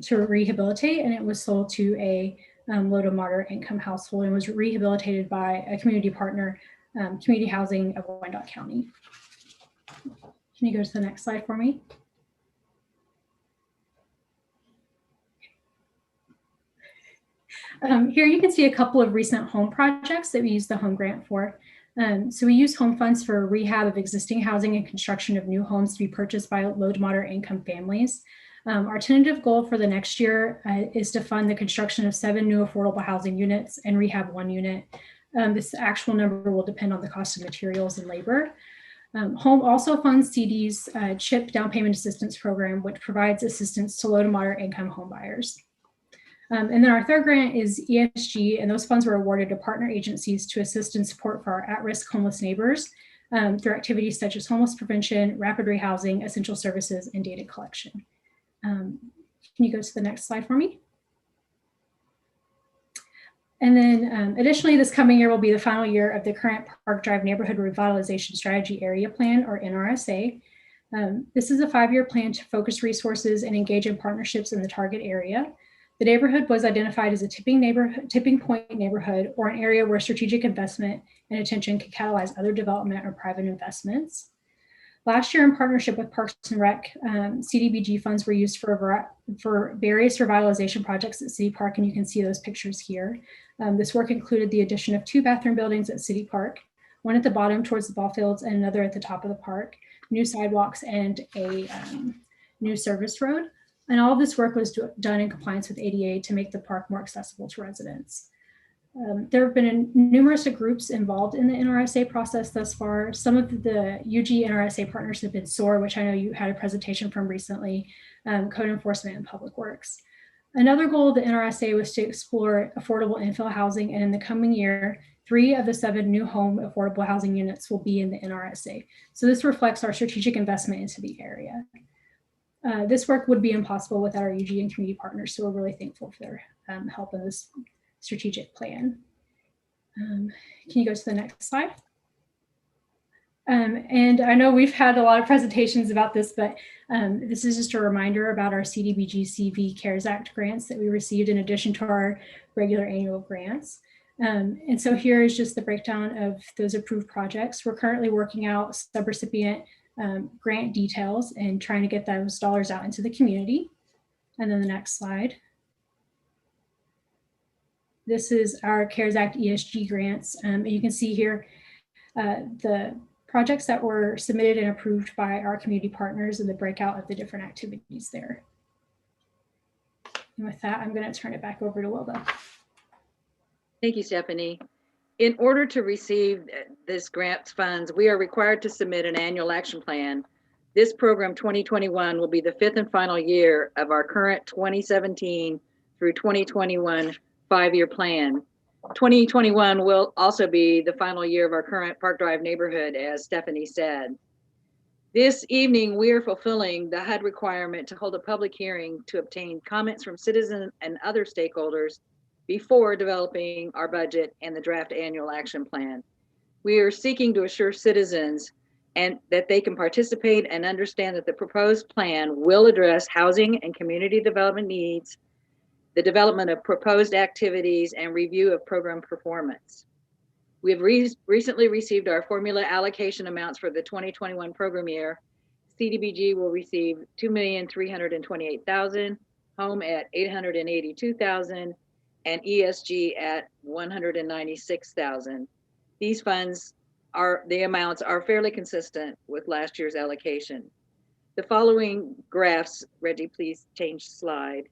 Speaker 20: to rehabilitate, and it was sold to a low to moderate income household and was rehabilitated by a community partner, Community Housing of Wyandotte County. Can you go to the next slide for me? Here you can see a couple of recent home projects that we used the home grant for. So we use home funds for rehab of existing housing and construction of new homes to be purchased by low to moderate income families. Our tentative goal for the next year is to fund the construction of 7 new affordable housing units and rehab 1 unit. This actual number will depend on the cost of materials and labor. Home also funds CD's CHIP down payment assistance program, which provides assistance to low to moderate income home buyers. And then our third grant is ESG, and those funds were awarded to partner agencies to assist and support for our at-risk homeless neighbors through activities such as homeless prevention, rapid rehousing, essential services, and data collection. Can you go to the next slide for me? And then additionally, this coming year will be the final year of the current Park Drive Neighborhood Revitalization Strategy Area Plan, or NRSA. This is a 5-year plan to focus resources and engage in partnerships in the target area. The neighborhood was identified as a tipping point neighborhood, or an area where strategic investment and attention can catalyze other development or private investments. Last year, in partnership with Parks and Rec, CDBG funds were used for various revitalization projects at City Park, and you can see those pictures here. This work included the addition of 2 bathroom buildings at City Park, one at the bottom towards the ball fields and another at the top of the park, new sidewalks, and a new service road. And all of this work was done in compliance with ADA to make the park more accessible to residents. There have been numerous groups involved in the NRSA process thus far. Some of the UG NRSA partners have been SOAR, which I know you had a presentation from recently, Code Enforcement and Public Works. Another goal of the NRSA was to explore affordable infill housing, and in the coming year, 3 of the 7 new home affordable housing units will be in the NRSA. So this reflects our strategic investment into the area. This work would be impossible without our UG and community partners, so we're really thankful for their help in this strategic plan. Can you go to the next slide? And I know we've had a lot of presentations about this, but this is just a reminder about our CDBG CV CARES Act grants that we received in addition to our regular annual grants. And so here is just the breakdown of those approved projects. We're currently working out subrecipient grant details and trying to get those dollars out into the community. And then the next slide. This is our CARES Act ESG grants. And you can see here the projects that were submitted and approved by our community partners and the breakout of the different activities there. And with that, I'm going to turn it back over to Wilda.
Speaker 19: Thank you, Stephanie. In order to receive this grant funds, we are required to submit an annual action plan. This program 2021 will be the 5th and final year of our current 2017 through 2021 5-year plan. 2021 will also be the final year of our current Park Drive neighborhood, as Stephanie said. This evening, we are fulfilling the HUD requirement to hold a public hearing to obtain comments from citizens and other stakeholders before developing our budget and the draft annual action plan. We are seeking to assure citizens and that they can participate and understand that the proposed plan will address housing and community development needs, the development of proposed activities, and review of program performance. We have recently received our formula allocation amounts for the 2021 program year. CDBG will receive $2,328,000, home at $882,000, and ESG at $196,000. These funds the amounts are fairly consistent with last year's allocation. The following graphs, Reggie, please change slide,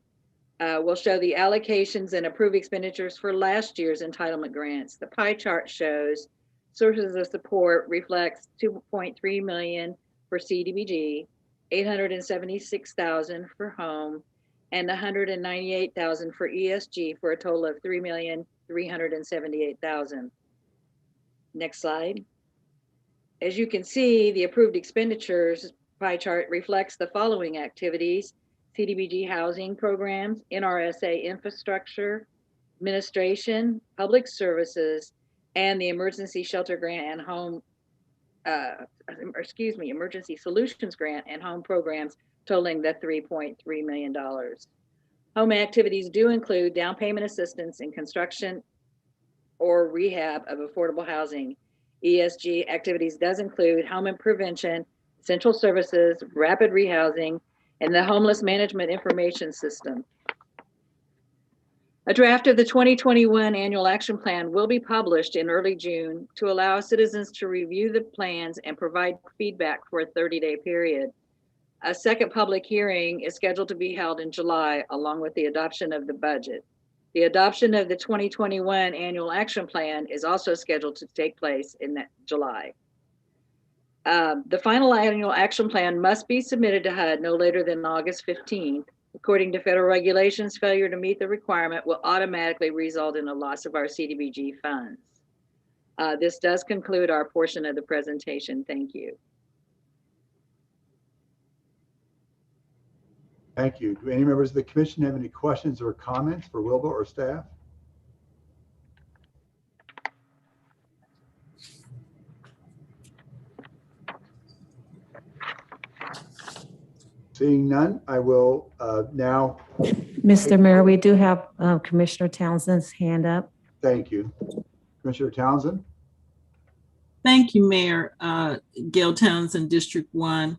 Speaker 19: will show the allocations and approved expenditures for last year's entitlement grants. The pie chart shows sources of support reflects $2.3 million for CDBG, $876,000 for home, and $198,000 for ESG, for a total of $3,378,000. Next slide. As you can see, the approved expenditures pie chart reflects the following activities: CDBG housing programs, NRSA infrastructure, administration, public services, and the emergency shelter grant and home, emergency solutions grant and home programs, totaling the $3.3 million. Home activities do include down payment assistance in construction or rehab of affordable housing. ESG activities does include home and prevention, essential services, rapid rehousing, and the homeless management information system. A draft of the 2021 annual action plan will be published in early June to allow citizens to review the plans and provide feedback for a 30-day period. A second public hearing is scheduled to be held in July, along with the adoption of the budget. The adoption of the 2021 annual action plan is also scheduled to take place in July. The final annual action plan must be submitted to HUD no later than August 15th. According to federal regulations, failure to meet the requirement will automatically result in a loss of our CDBG funds. This does conclude our portion of the presentation. Thank you.
Speaker 4: Thank you. Do any members of the commission have any questions or comments for Wilba or staff? Seeing none, I will now.
Speaker 14: Mr. Mayor, we do have Commissioner Townsend's hand up.
Speaker 4: Thank you. Commissioner Townsend?
Speaker 8: Thank you, Mayor. Gayle Townsend, District 1.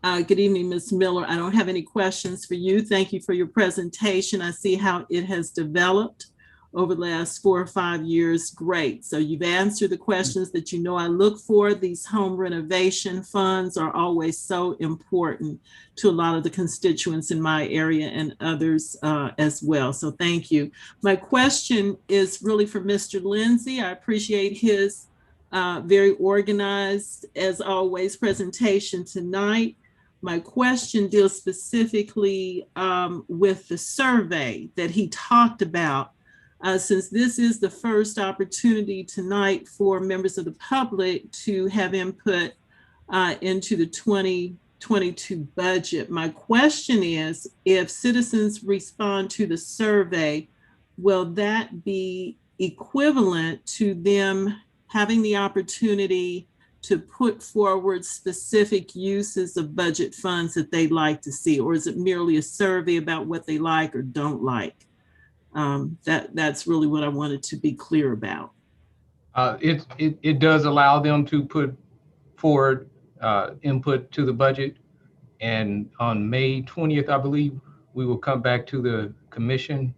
Speaker 8: Good evening, Ms. Miller. I don't have any questions for you. Thank you for your presentation. I see how it has developed over the last 4 or 5 years. Great. So you've answered the questions that you know I look for. These home renovation funds are always so important to a lot of the constituents in my area and others as well. So thank you. My question is really for Mr. Lindsay. I appreciate his very organized, as always, presentation tonight. My question deals specifically with the survey that he talked about. Since this is the first opportunity tonight for members of the public to have input into the 2022 budget, my question is, if citizens respond to the survey, will that be equivalent to them having the opportunity to put forward specific uses of budget funds that they'd like to see? Or is it merely a survey about what they like or don't like? That's really what I wanted to be clear about.
Speaker 18: It does allow them to put forward input to the budget. And on May 20th, I believe, we will come back to the commission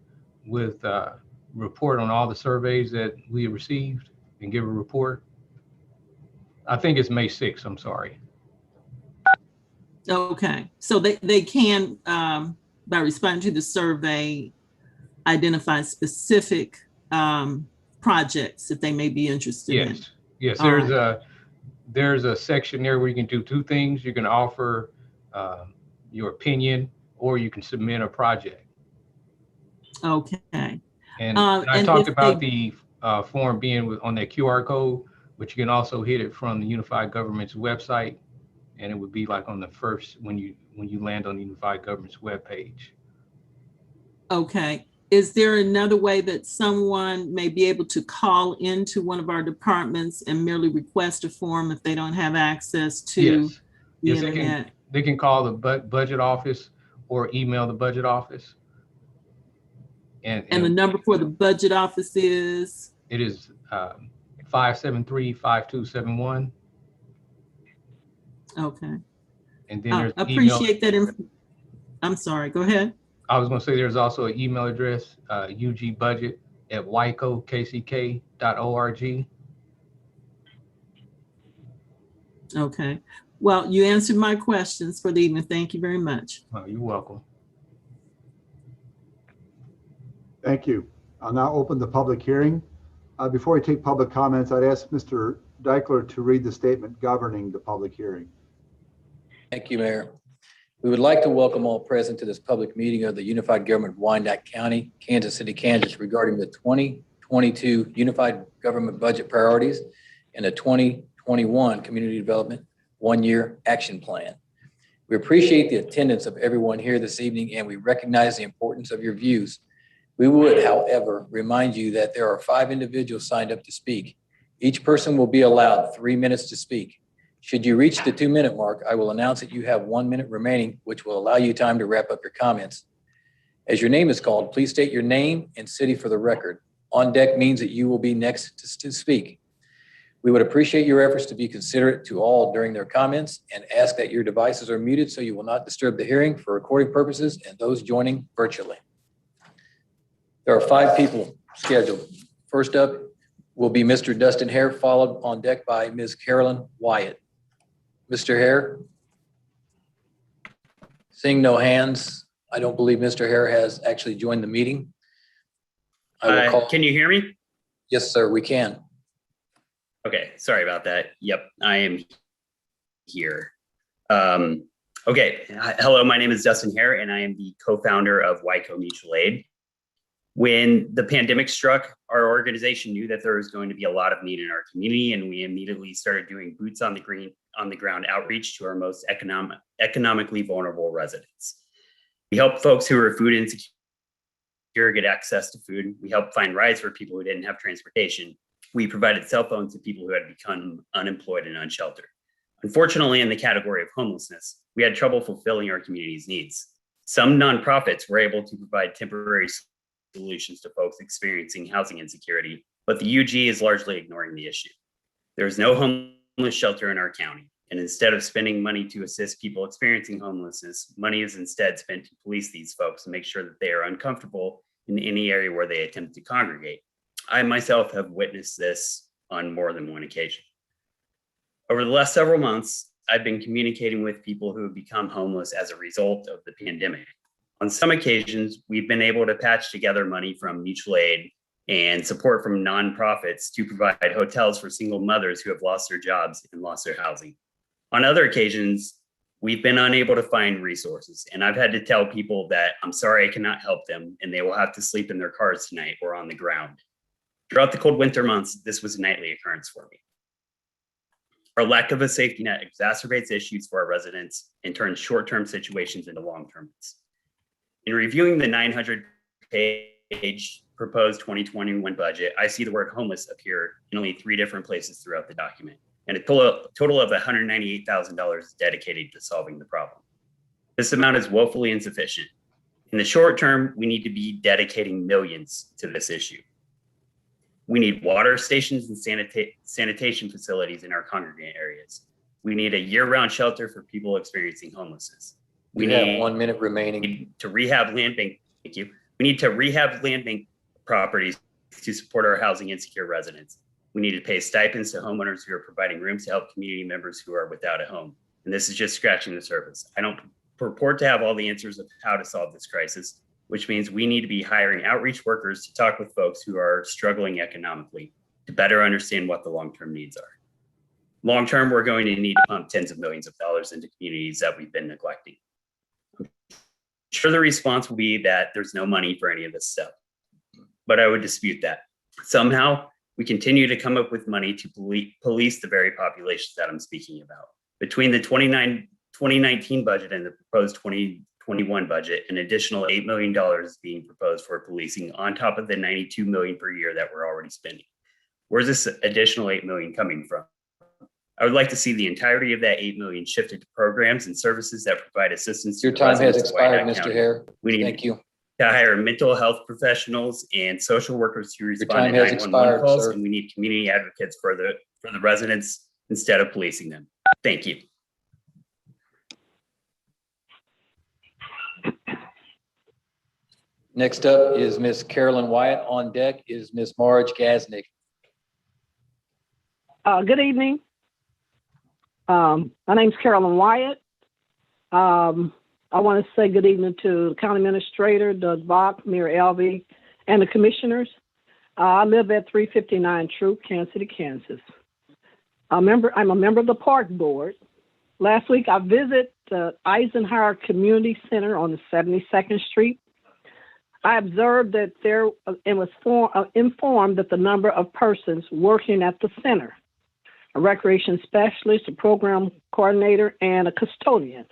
Speaker 18: with a report on all the surveys that we have received and give a report. I think it's May 6th, I'm sorry.
Speaker 8: Okay, so they can, by responding to the survey, identify specific projects that they may be interested in.
Speaker 18: Yes,
Speaker 8: All
Speaker 18: there's a section there where you can do two things. You can offer your opinion, or you can submit a project.
Speaker 8: Okay.
Speaker 18: And I talked about the form being on that QR code, but you can also hit it from the Unified Government's website, and it would be like on the first when you land on the Unified Government's webpage.
Speaker 8: Okay. Is there another way that someone may be able to call into one of our departments and merely request a form if they don't have access to the internet?
Speaker 18: They can call the budget office or email the budget office. And
Speaker 8: the number for the budget office is?
Speaker 18: It is 573-5271.
Speaker 8: Okay.
Speaker 18: And then there's
Speaker 8: appreciate that. I'm sorry, go ahead.
Speaker 18: I was going to say there's also an email address, ugbudget@wycokck.org.
Speaker 8: Okay. Well, you answered my questions for the evening. Thank you very much.
Speaker 18: Oh, you're welcome.
Speaker 4: Thank you. I'll now open the public hearing. Before we take public comments, I'd ask Mr. Deichler to read the statement governing the public hearing.
Speaker 6: Thank you, Mayor. We would like to welcome all present to this public meeting of the Unified Government of Wyandotte County, Kansas City, Kansas, regarding the 2022 Unified Government Budget Priorities and the 2021 Community Development One-Year Action Plan. We appreciate the attendance of everyone here this evening, and we recognize the importance of your views. We would, however, remind you that there are 5 individuals signed up to speak. Each person will be allowed 3 minutes to speak. Should you reach the 2-minute mark, I will announce that you have 1 minute remaining, which will allow you time to wrap up your comments. As your name is called, please state your name and city for the record. On deck means that you will be next to speak. We would appreciate your efforts to be considerate to all during their comments and ask that your devices are muted so you will not disturb the hearing for recording purposes and those joining virtually. There are 5 people scheduled. First up will be Mr. Dustin Hare, followed on deck by Ms. Carolyn Wyatt. Mr. Hare? Seeing no hands, I don't believe Mr. Hare has actually joined the meeting.
Speaker 21: Can you hear me?
Speaker 6: Yes, sir, we can.
Speaker 21: Okay, sorry about that. Yep, I am here. Okay, hello, my name is Dustin Hare, and I am the co-founder of WICO Mutual Aid. When the pandemic struck, our organization knew that there was going to be a lot of need in our community, and we immediately started doing boots on the ground outreach to our most economically vulnerable residents. We helped folks who were food insecure get access to food. We helped find rides for people who didn't have transportation. We provided cell phones to people who had become unemployed and unsheltered. Unfortunately, in the category of homelessness, we had trouble fulfilling our community's needs. Some nonprofits were able to provide temporary solutions to folks experiencing housing insecurity, but the UG is largely ignoring the issue. There's no homeless shelter in our county. And instead of spending money to assist people experiencing homelessness, money is instead spent to police these folks and make sure that they are uncomfortable in any area where they attempt to congregate. I myself have witnessed this on more than one occasion. Over the last several months, I've been communicating with people who have become homeless as a result of the pandemic. On some occasions, we've been able to patch together money from mutual aid and support from nonprofits to provide hotels for single mothers who have lost their jobs and lost their housing. On other occasions, we've been unable to find resources, and I've had to tell people that I'm sorry I cannot help them and they will have to sleep in their cars tonight or on the ground. Throughout the cold winter months, this was a nightly occurrence for me. Our lack of a safety net exacerbates issues for our residents and turns short-term situations into long-term ones. In reviewing the 900-page proposed 2021 budget, I see the word homeless appear in only 3 different places throughout the document, and a total of $198,000 dedicated to solving the problem. This amount is woefully insufficient. In the short term, we need to be dedicating millions to this issue. We need water stations and sanitation facilities in our congregant areas. We need a year-round shelter for people experiencing homelessness.
Speaker 6: We have 1 minute remaining.
Speaker 21: To rehab land bank, thank you. We need to rehab land bank properties to support our housing insecure residents. We need to pay stipends to homeowners who are providing rooms to help community members who are without a home. And this is just scratching the surface. I don't purport to have all the answers of how to solve this crisis, which means we need to be hiring outreach workers to talk with folks who are struggling economically to better understand what the long-term needs are. Long-term, we're going to need to pump tens of millions of dollars into communities that we've been neglecting. I'm sure the response will be that there's no money for any of this stuff, but I would dispute that. Somehow, we continue to come up with money to police the very populations that I'm speaking about. Between the 2019 budget and the proposed 2021 budget, an additional $8 million is being proposed for policing on top of the $92 million per year that we're already spending. Where's this additional $8 million coming from? I would like to see the entirety of that $8 million shifted to programs and services that provide assistance.
Speaker 6: Your time has expired, Mr. Hare. Thank you.
Speaker 21: To hire mental health professionals and social workers to respond to 911 calls, and we need community advocates for the residents instead of policing them. Thank you.
Speaker 6: Next up is Miss Carolyn Wyatt. On deck is Miss Marge Gasnick.
Speaker 3: Good evening. My name's Carolyn Wyatt. I want to say good evening to the County Administrator, Doug Bach, Mayor Elvey, and the Commissioners. I live at 359 Troop, Kansas City, Kansas. I'm a member of the Park Board. Last week, I visited the Eisenhower Community Center on the 72nd Street. I observed that there and was informed that the number of persons working at the center, a recreation specialist, a program coordinator, and a custodian.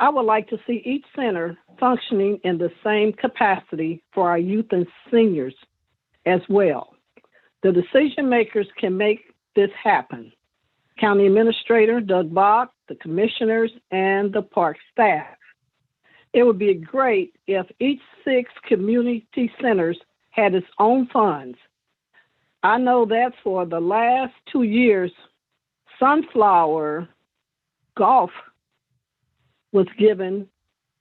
Speaker 3: I would like to see each center functioning in the same capacity for our youth and seniors as well. The decision makers can make this happen. County Administrator Doug Bach, the commissioners, and the park staff. It would be great if each 6 community centers had its own funds. I know that for the last 2 years, Sunflower Golf was given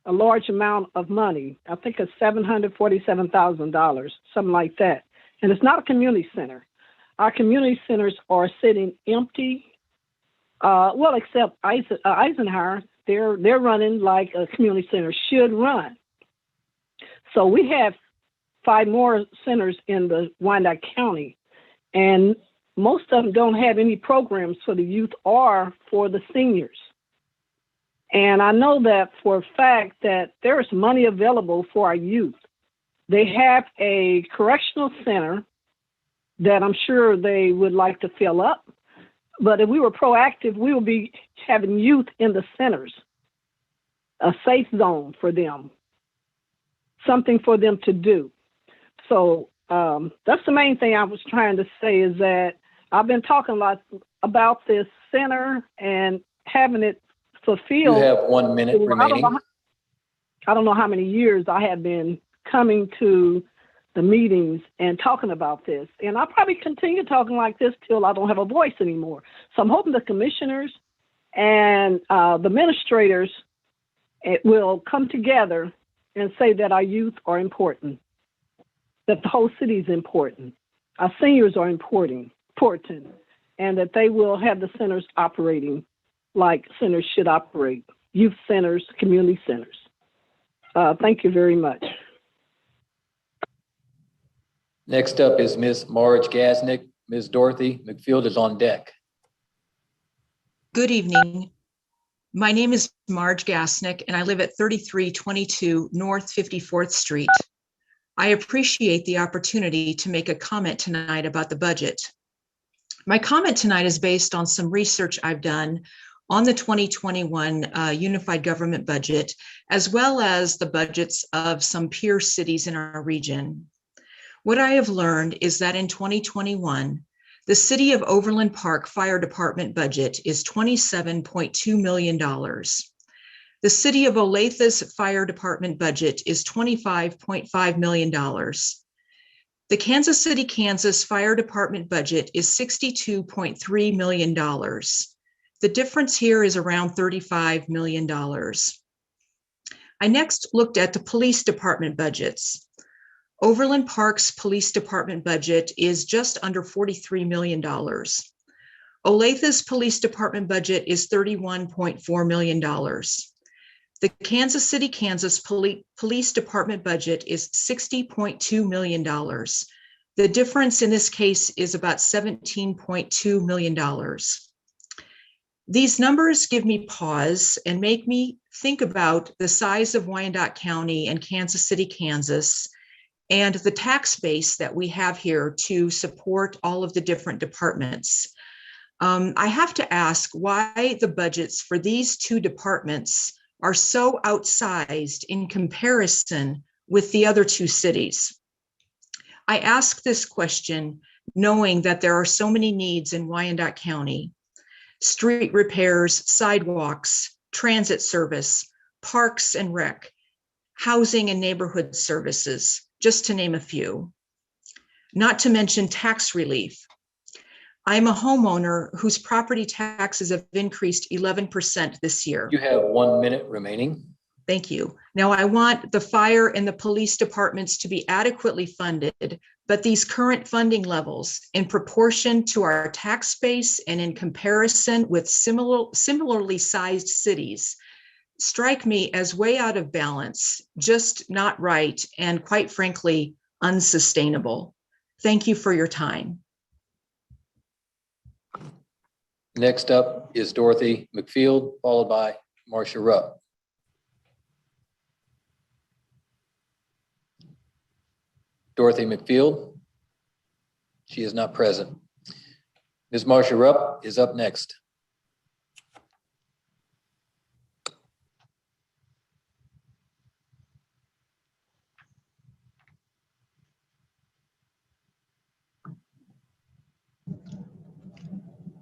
Speaker 3: a large amount of money. I think it's $747,000, something like that. And it's not a community center. Our community centers are sitting empty. Well, except Eisenhower, they're running like a community center should run. So we have 5 more centers in the Wyandotte County, and most of them don't have any programs for the youth or for the seniors. And I know that for a fact that there is money available for our youth. They have a correctional center that I'm sure they would like to fill up. But if we were proactive, we would be having youth in the centers, a safe zone for them, something for them to do. So that's the main thing I was trying to say, is that I've been talking a lot about this center and having it fulfilled.
Speaker 6: You have 1 minute remaining.
Speaker 3: I don't know how many years I have been coming to the meetings and talking about this. And I'll probably continue talking like this till I don't have a voice anymore. So I'm hoping the commissioners and the administrators will come together and say that our youth are important, that the whole city is important, our seniors are important, and that they will have the centers operating like centers should operate, youth centers, community centers. Thank you very much.
Speaker 6: Next up is Ms. Marge Gasnick. Ms. Dorothy McField is on deck.
Speaker 2: Good evening. My name is Marge Gasnick, and I live at 3322 North 54th Street. I appreciate the opportunity to make a comment tonight about the budget. My comment tonight is based on some research I've done on the 2021 Unified Government budget, as well as the budgets of some peer cities in our region. What I have learned is that in 2021, the City of Overland Park Fire Department budget is $27.2 million. The City of Olathe's Fire Department budget is $25.5 million. The Kansas City, Kansas Fire Department budget is $62.3 million. The difference here is around $35 million. I next looked at the police department budgets. Overland Park's police department budget is just under $43 million. Olathe's police department budget is $31.4 million. The Kansas City, Kansas police department budget is $60.2 million. The difference in this case is about $17.2 million. These numbers give me pause and make me think about the size of Wyandotte County and Kansas City, Kansas, and the tax base that we have here to support all of the different departments. I have to ask why the budgets for these two departments are so outsized in comparison with the other two cities. I ask this question knowing that there are so many needs in Wyandotte County: street repairs, sidewalks, transit service, parks and rec, housing and neighborhood services, just to name a few, not to mention tax relief. I'm a homeowner whose property taxes have increased 11% this year.
Speaker 6: You have 1 minute remaining.
Speaker 2: Thank you. Now, I want the fire and the police departments to be adequately funded, but these current funding levels, in proportion to our tax base and in comparison with similarly sized cities, strike me as way out of balance, just not right, and quite frankly, unsustainable. Thank you for your time.
Speaker 6: Next up is Dorothy McField, followed by Marcia Rupp. Dorothy McField, she is not present. Ms. Marcia Rupp is up next.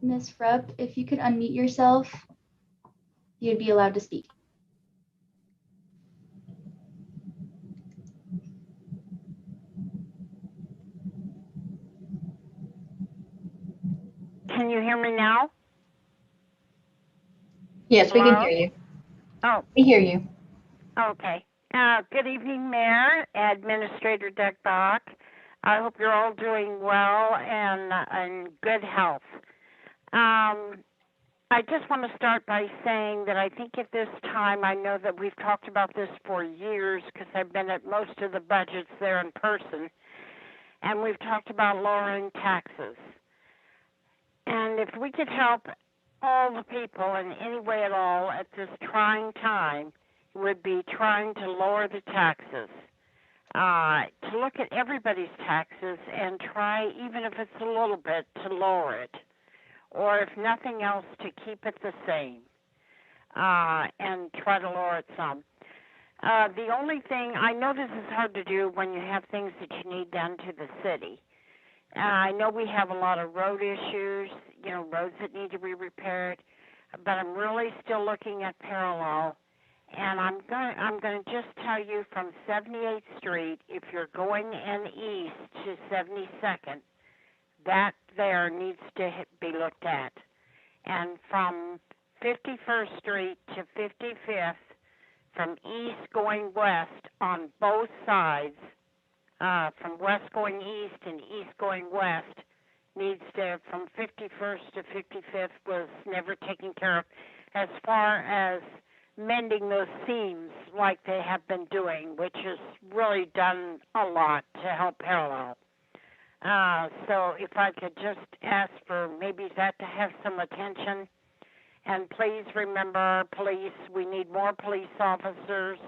Speaker 22: Ms. Rupp, if you could unmute yourself, you'd be allowed to speak.
Speaker 23: Can you hear me now?
Speaker 22: Yes, we can
Speaker 23: Hello?
Speaker 22: hear you.
Speaker 23: Oh,
Speaker 22: We hear you.
Speaker 23: okay. Good evening, Mayor, Administrator Doug Bach. I hope you're all doing well and in good health. I just want to start by saying that I think at this time, I know that we've talked about this for years because I've been at most of the budgets there in person, and we've talked about lowering taxes. And if we could help all the people in any way at all at this trying time, it would be trying to lower the taxes, to look at everybody's taxes and try, even if it's a little bit, to lower it, or if nothing else, to keep it the same, and try to lower it some. The only thing, I know this is hard to do when you have things that you need done to the city. I know we have a lot of road issues, roads that need to be repaired, but I'm really still looking at parallel And I'm going to just tell you from 78th Street, if you're going in east to 72nd, that there needs to be looked at. And from 51st Street to 55th, from east going west on both sides, from west going east and east going west, needs to, from 51st to 55th was never taken care of as far as mending those seams like they have been doing, which has really done a lot to help parallel. So if I could just ask for maybe that to have some attention. And please remember our police. We need more police officers.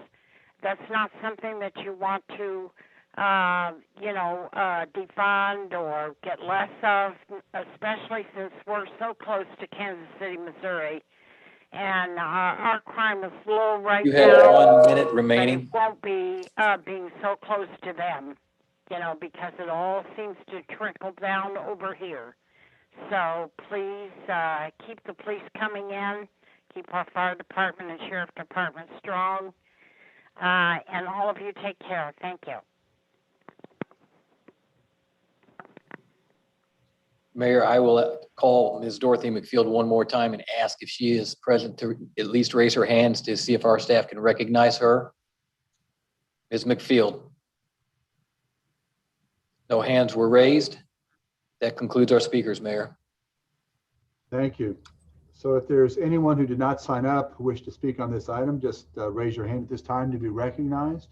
Speaker 23: That's not something that you want to, defund or get less of, especially since we're so close to Kansas City, Missouri. And our crime is low right now.
Speaker 6: You have 1 minute
Speaker 23: But
Speaker 6: remaining.
Speaker 23: it won't be being so close to them, because it all seems to trickle down over here. So please keep the police coming in, keep our fire department and sheriff department strong, and all of you take care. Thank you.
Speaker 6: Mayor, I will call Ms. Dorothy McField one more time and ask if she is present to at least raise her hands to see if our staff can recognize her. Ms. McField. No hands were raised. That concludes our speakers, Mayor.
Speaker 4: Thank you. So if there's anyone who did not sign up who wish to speak on this item, just raise your hand at this time to be recognized.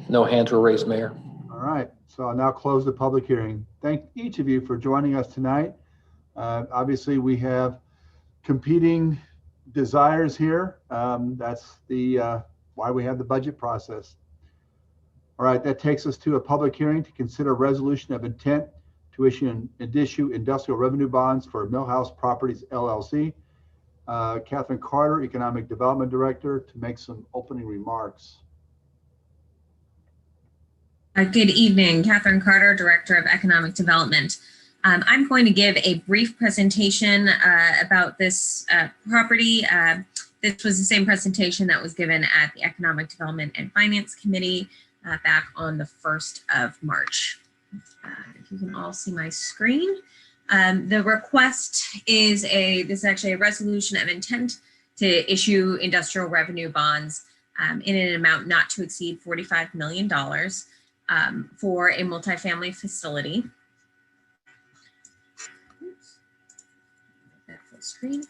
Speaker 6: No hands were raised, Mayor.
Speaker 4: All right, so I'll now close the public hearing. Thank each of you for joining us tonight. Obviously, we have competing desires here. That's the why we have the budget process. All right, that takes us to a public hearing to consider resolution of intent to issue industrial revenue bonds for Millhouse Properties LLC. Catherine Carter, Economic Development Director, to make some opening remarks.
Speaker 1: Good evening, Catherine Carter, Director of Economic Development. I'm going to give a brief presentation about this property. This was the same presentation that was given at the Economic Development and Finance Committee back on the 1st of March. If you can all see my screen. The request is this is actually a resolution of intent to issue industrial revenue bonds in an amount not to exceed $45 million for a multifamily facility. Oops. That full screen.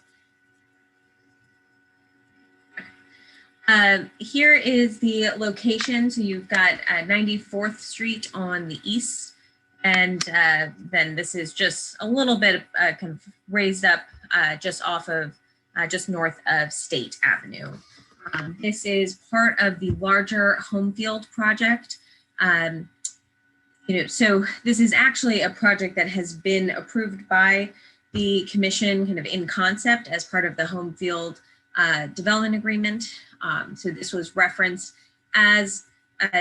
Speaker 1: Here is the location. So you've got 94th Street on the east, and then this is just a little bit kind of raised up just off of, just north of State Avenue. This is part of the larger Homefield project. So this is actually a project that has been approved by the commission kind of in concept as part of the Homefield development agreement. So this was referenced as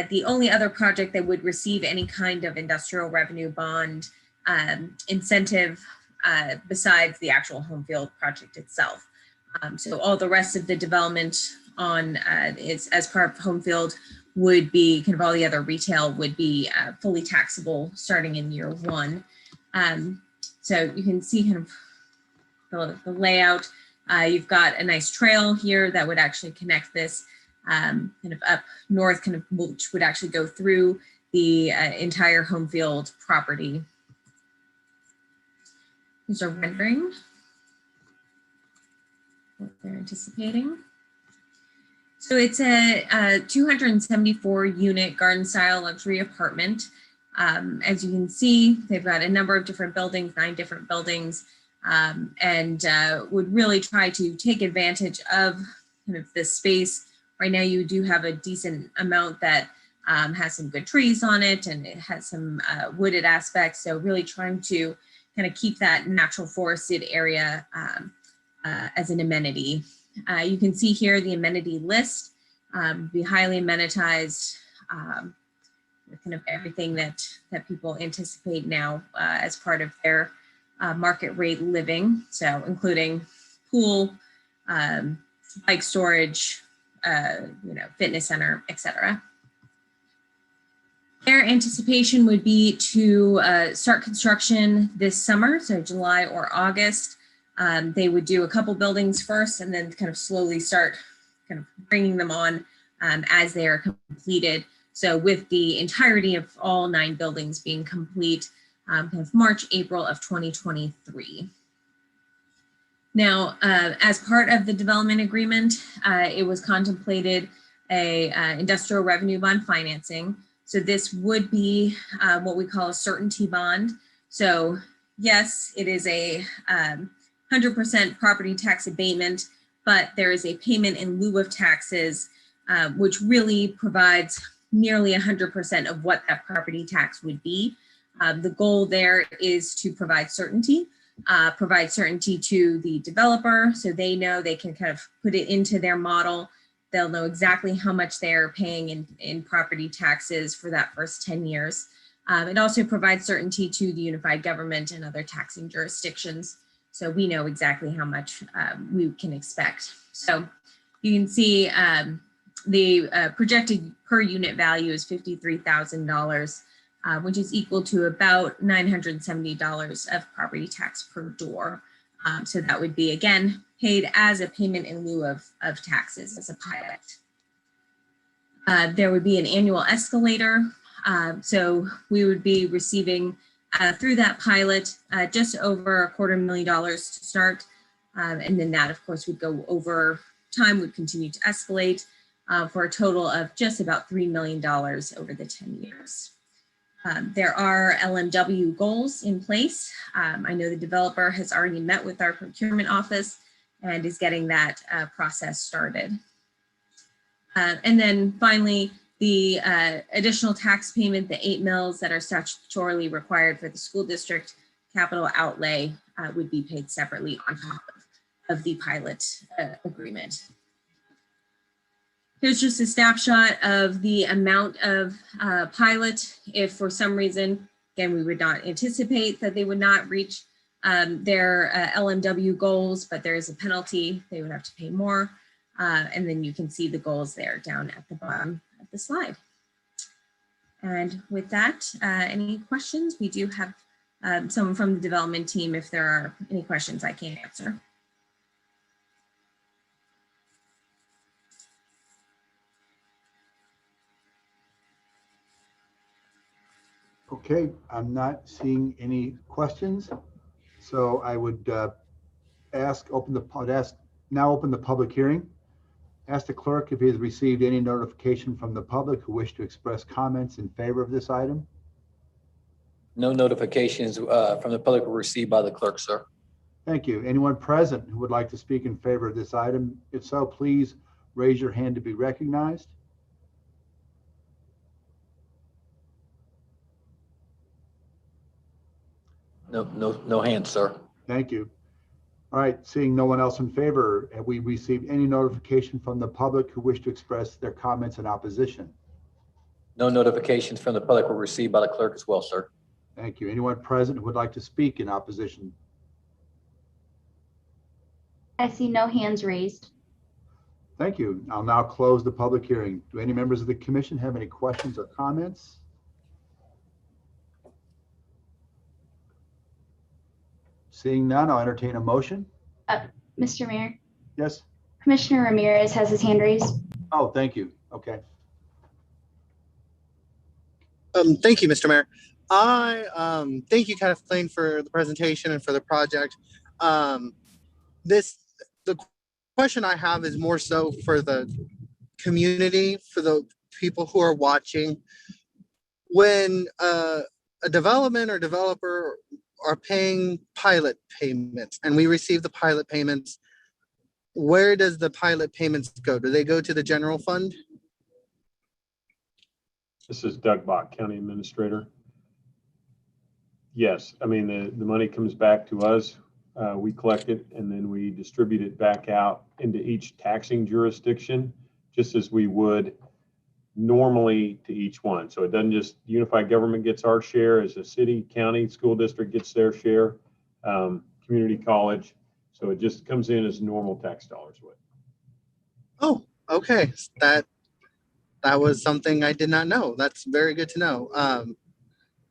Speaker 1: the only other project that would receive any kind of industrial revenue bond incentive besides the actual Homefield project itself. So all the rest of the development on is as part of Homefield would be kind of all the other retail would be fully taxable starting in year one. So you can see kind of the layout. You've got a nice trail here that would actually connect this kind of up north, kind of which would actually go through the entire Homefield property. Here's a rendering what they're anticipating. So it's a 274 unit garden style luxury apartment. As you can see, they've got a number of different buildings, 9 different buildings, and would really try to take advantage of kind of this space. Right now, you do have a decent amount that has some good trees on it, and it has some wooded aspects. So really trying to kind of keep that natural forested area as an amenity. You can see here the amenity list, be highly amenitized, kind of everything that people anticipate now as part of their market rate living, so including pool, bike storage, fitness center, etc. Their anticipation would be to start construction this summer, so July or August. They would do a couple buildings first and then kind of slowly start kind of bringing them on as they are completed. So with the entirety of all 9 buildings being complete, kind of March, April of 2023. Now, as part of the development agreement, it was contemplated a industrial revenue bond financing. So this would be what we call a certainty bond. So yes, it is a 100% property tax abatement, but there is a payment in lieu of taxes, which really provides nearly 100% of what that property tax would be. The goal there is to provide certainty to the developer so they know they can kind of put it into their model. They'll know exactly how much they're paying in property taxes for that first 10 years. It also provides certainty to the unified government and other taxing jurisdictions. So we know exactly how much we can expect. So you can see the projected per unit value is $53,000, which is equal to about $970 of property tax per door. So that would be, again, paid as a payment in lieu of taxes as a pilot. There would be an annual escalator. So we would be receiving through that pilot just over $250,000 to start. And then that, of course, would go over time, would continue to escalate for a total of just about $3 million over the 10 years. There are LMW goals in place. I know the developer has already met with our procurement office and is getting that process started. And then finally, the additional tax payment, the 8 mills that are statutorily required for the school district capital outlay would be paid separately on top of the pilot agreement. Here's just a snapshot of the amount of pilot. If for some reason, again, we would not anticipate that they would not reach their LMW goals, but there is a penalty, they would have to pay more. And then you can see the goals there down at the bottom of the slide. And with that, any questions? We do have someone from the development team if there are any questions I can't answer.
Speaker 4: Okay, I'm not seeing any questions. So I would now open the public hearing. Ask the clerk if he has received any notification from the public who wish to express comments in favor of this item.
Speaker 6: No notifications from the public were received by the clerk, sir.
Speaker 4: Thank you. Anyone present who would like to speak in favor of this item? If so, please raise your hand to be recognized.
Speaker 6: No hands, sir.
Speaker 4: Thank you. All right, seeing no one else in favor, have we received any notification from the public who wish to express their comments in opposition?
Speaker 6: No notifications from the public were received by the clerk as well, sir.
Speaker 4: Thank you. Anyone present who would like to speak in opposition?
Speaker 22: I see no hands raised.
Speaker 4: Thank you. I'll now close the public hearing. Do any members of the commission have any questions or comments? Seeing none, I'll entertain a motion.
Speaker 22: Mr. Mayor,
Speaker 4: Yes.
Speaker 22: Commissioner Ramirez has his hand raised.
Speaker 4: Oh, thank you. Okay.
Speaker 9: Thank you, Mr. Mayor. I thank you, Kathleen, for the presentation and for the project. The question I have is more so for the community, for the people who are watching. When a development or developer are paying pilot payments and we receive the pilot payments, where does the pilot payments go? Do they go to the general fund?
Speaker 10: This is Doug Bach, County Administrator. Yes, I mean, the money comes back to us. We collect it and then we distribute it back out into each taxing jurisdiction, just as we would normally to each one. So it doesn't just, unified government gets our share as a city, county, school district gets their share. community college. So it just comes in as normal tax dollars would.
Speaker 9: Oh, okay. That was something I did not know. That's very good to know.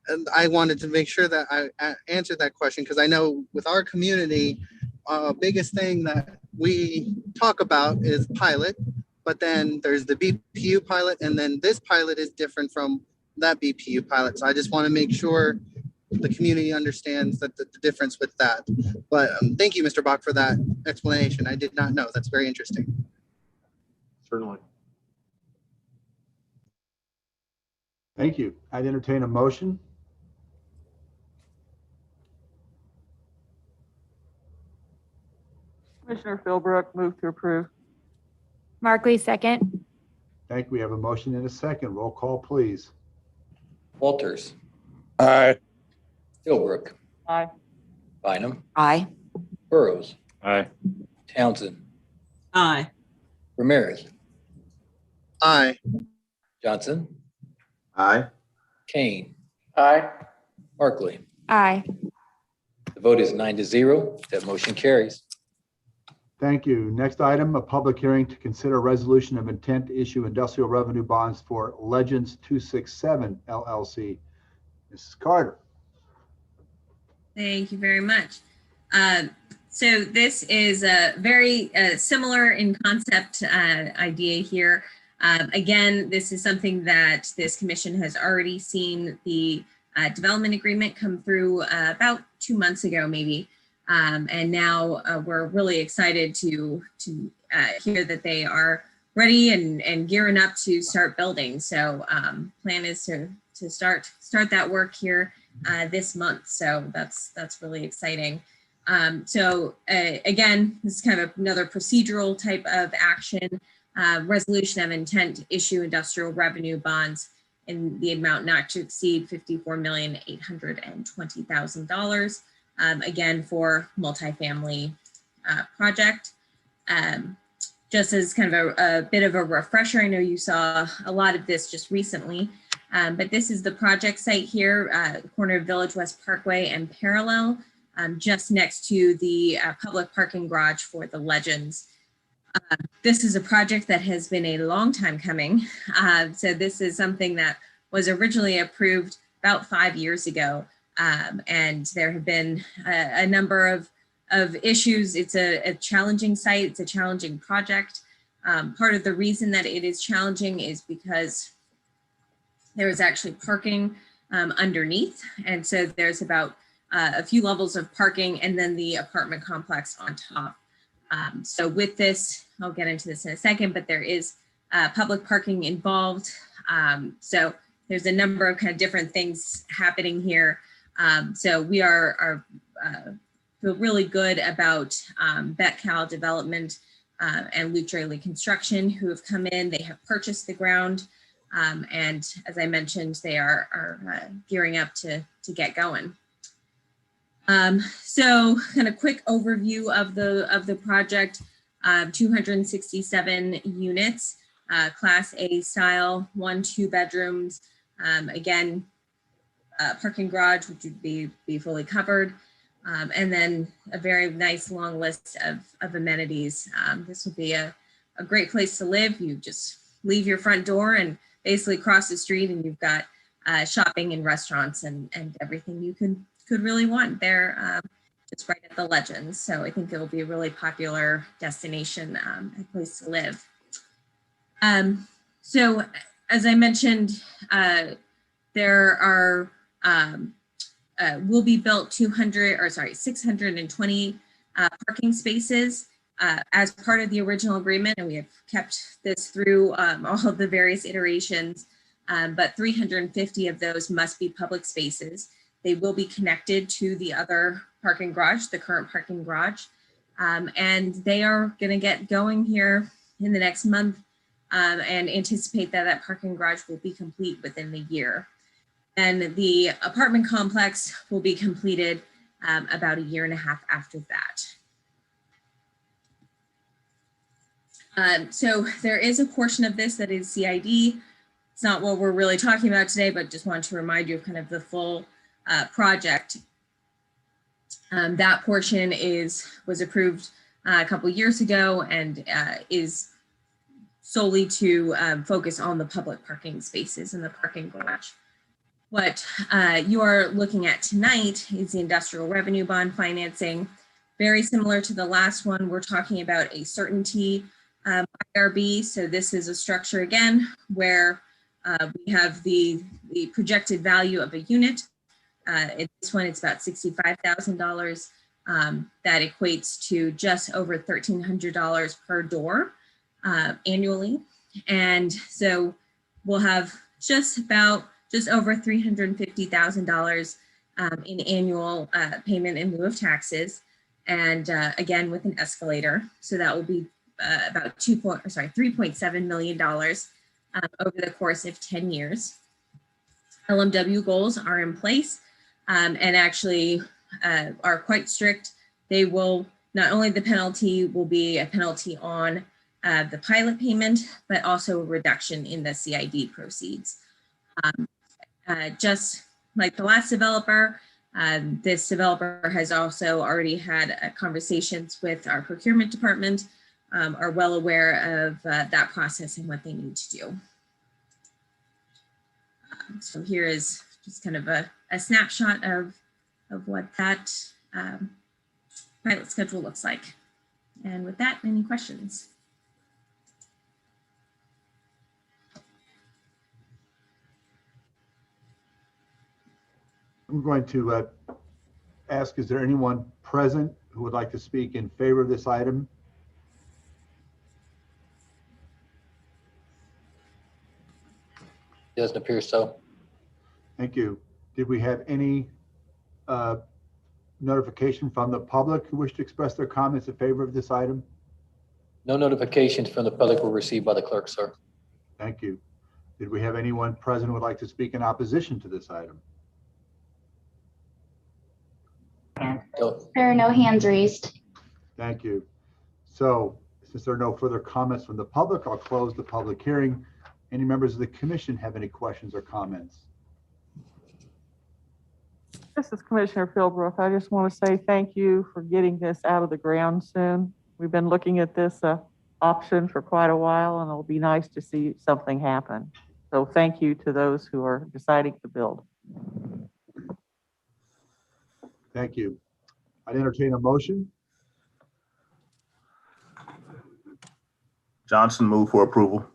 Speaker 9: And I wanted to make sure that I answered that question because I know with our community, biggest thing that we talk about is pilot, but then there's the BPU pilot, and then this pilot is different from that BPU pilot. So I just want to make sure the community understands that the difference with that. But thank you, Mr. Bach, for that explanation. I did not know. That's very interesting.
Speaker 10: Certainly.
Speaker 4: Thank you. I'd entertain a motion.
Speaker 12: Commissioner Philbrook, move to approve.
Speaker 15: Markley, second.
Speaker 4: Thank you. We have a motion and a second. Roll call, please.
Speaker 6: Walters.
Speaker 5: Aye.
Speaker 6: Philbrook.
Speaker 12: Aye.
Speaker 6: Bynum.
Speaker 15: Aye.
Speaker 6: Burrows.
Speaker 5: Aye.
Speaker 6: Townsend.
Speaker 8: Aye.
Speaker 6: Ramirez.
Speaker 9: Aye.
Speaker 6: Johnson.
Speaker 7: Aye.
Speaker 6: Kane.
Speaker 17: Aye.
Speaker 6: Markley.
Speaker 15: Aye.
Speaker 6: The vote is 9-0. That motion carries.
Speaker 4: Thank you. Next item, a public hearing to consider a resolution of intent to issue industrial revenue bonds for Legends 267 LLC. Mrs. Carter.
Speaker 1: Thank you very much. So this is a very similar in concept idea here. Again, this is something that this commission has already seen the development agreement come through about 2 months ago, maybe. And now we're really excited to hear that they are ready and gearing up to start building. So plan is to start that work here this month. So that's really exciting. So again, this is kind of another procedural type of action. Resolution of intent to issue industrial revenue bonds in the amount not to exceed $54,820,000. Again, for multifamily project. Just as kind of a bit of a refresher, I know you saw a lot of this just recently, but this is the project site here, corner of Village West Parkway and Parallel, just next to the public parking garage for the Legends. This is a project that has been a long time coming. So this is something that was originally approved about 5 years ago. And there have been a number of issues. It's a challenging site. It's a challenging project. Part of the reason that it is challenging is because there is actually parking underneath. And so there's about a few levels of parking and then the apartment complex on top. So with this, I'll get into this in a second, but there is public parking involved. So there's a number of kind of different things happening here. So we feel really good about BetCal Development and Luke Draley Construction, who have come in. They have purchased the ground, and as I mentioned, they are gearing up to get going. So kind of quick overview of the project, 267 units, Class A style, 1-2 bedrooms. Again, parking garage, which would be fully covered. And then a very nice long list of amenities. This would be a great place to live. You just leave your front door and basically cross the street and you've got shopping and restaurants and everything you could really want there, just right at the Legends. So I think it'll be a really popular destination, a place to live. So as I mentioned, there are will be built 620 parking spaces as part of the original agreement, and we have kept this through all of the various iterations, but 350 of those must be public spaces. They will be connected to the other parking garage, the current parking garage, and they are going to get going here in the next month and anticipate that parking garage will be complete within the year. And the apartment complex will be completed about a year and a half after that. So there is a portion of this that is CID. It's not what we're really talking about today, but just want to remind you of kind of the full project. That portion was approved a couple years ago and is solely to focus on the public parking spaces in the parking garage. What you are looking at tonight is the industrial revenue bond financing. Very similar to the last one, we're talking about a certainty IRB. So this is a structure again where we have the projected value of a unit. In this one, it's about $65,000. That equates to just over $1,300 per door annually. And so we'll have just over $350,000 in annual payment in lieu of taxes. And again, with an escalator. So that will be about $3.7 million over the course of 10 years. LMW goals are in place and actually are quite strict. They will, not only the penalty will be a penalty on the pilot payment, but also a reduction in the CID proceeds. Just like the last developer, this developer has also already had conversations with our procurement department, are well aware of that process and what they need to do. So here is just kind of a snapshot of what that pilot schedule looks like. And with that, any questions?
Speaker 4: I'm going to ask, is there anyone present who would like to speak in favor of this item?
Speaker 6: Doesn't appear so.
Speaker 4: Thank you. Did we have any notification from the public who wish to express their comments in favor of this item?
Speaker 6: No notifications from the public were received by the clerk, sir.
Speaker 4: Thank you. Did we have anyone present who would like to speak in opposition to this item?
Speaker 22: There are no hands raised.
Speaker 4: Thank you. So since there are no further comments from the public, I'll close the public hearing. Any members of the commission have any questions or comments?
Speaker 12: This is Commissioner Philbrook. I just want to say thank you for getting this out of the ground soon. We've been looking at this option for quite a while, and it'll be nice to see something happen. So thank you to those who are deciding to build.
Speaker 4: Thank you. I'd entertain a motion.
Speaker 7: Johnson, move for approval.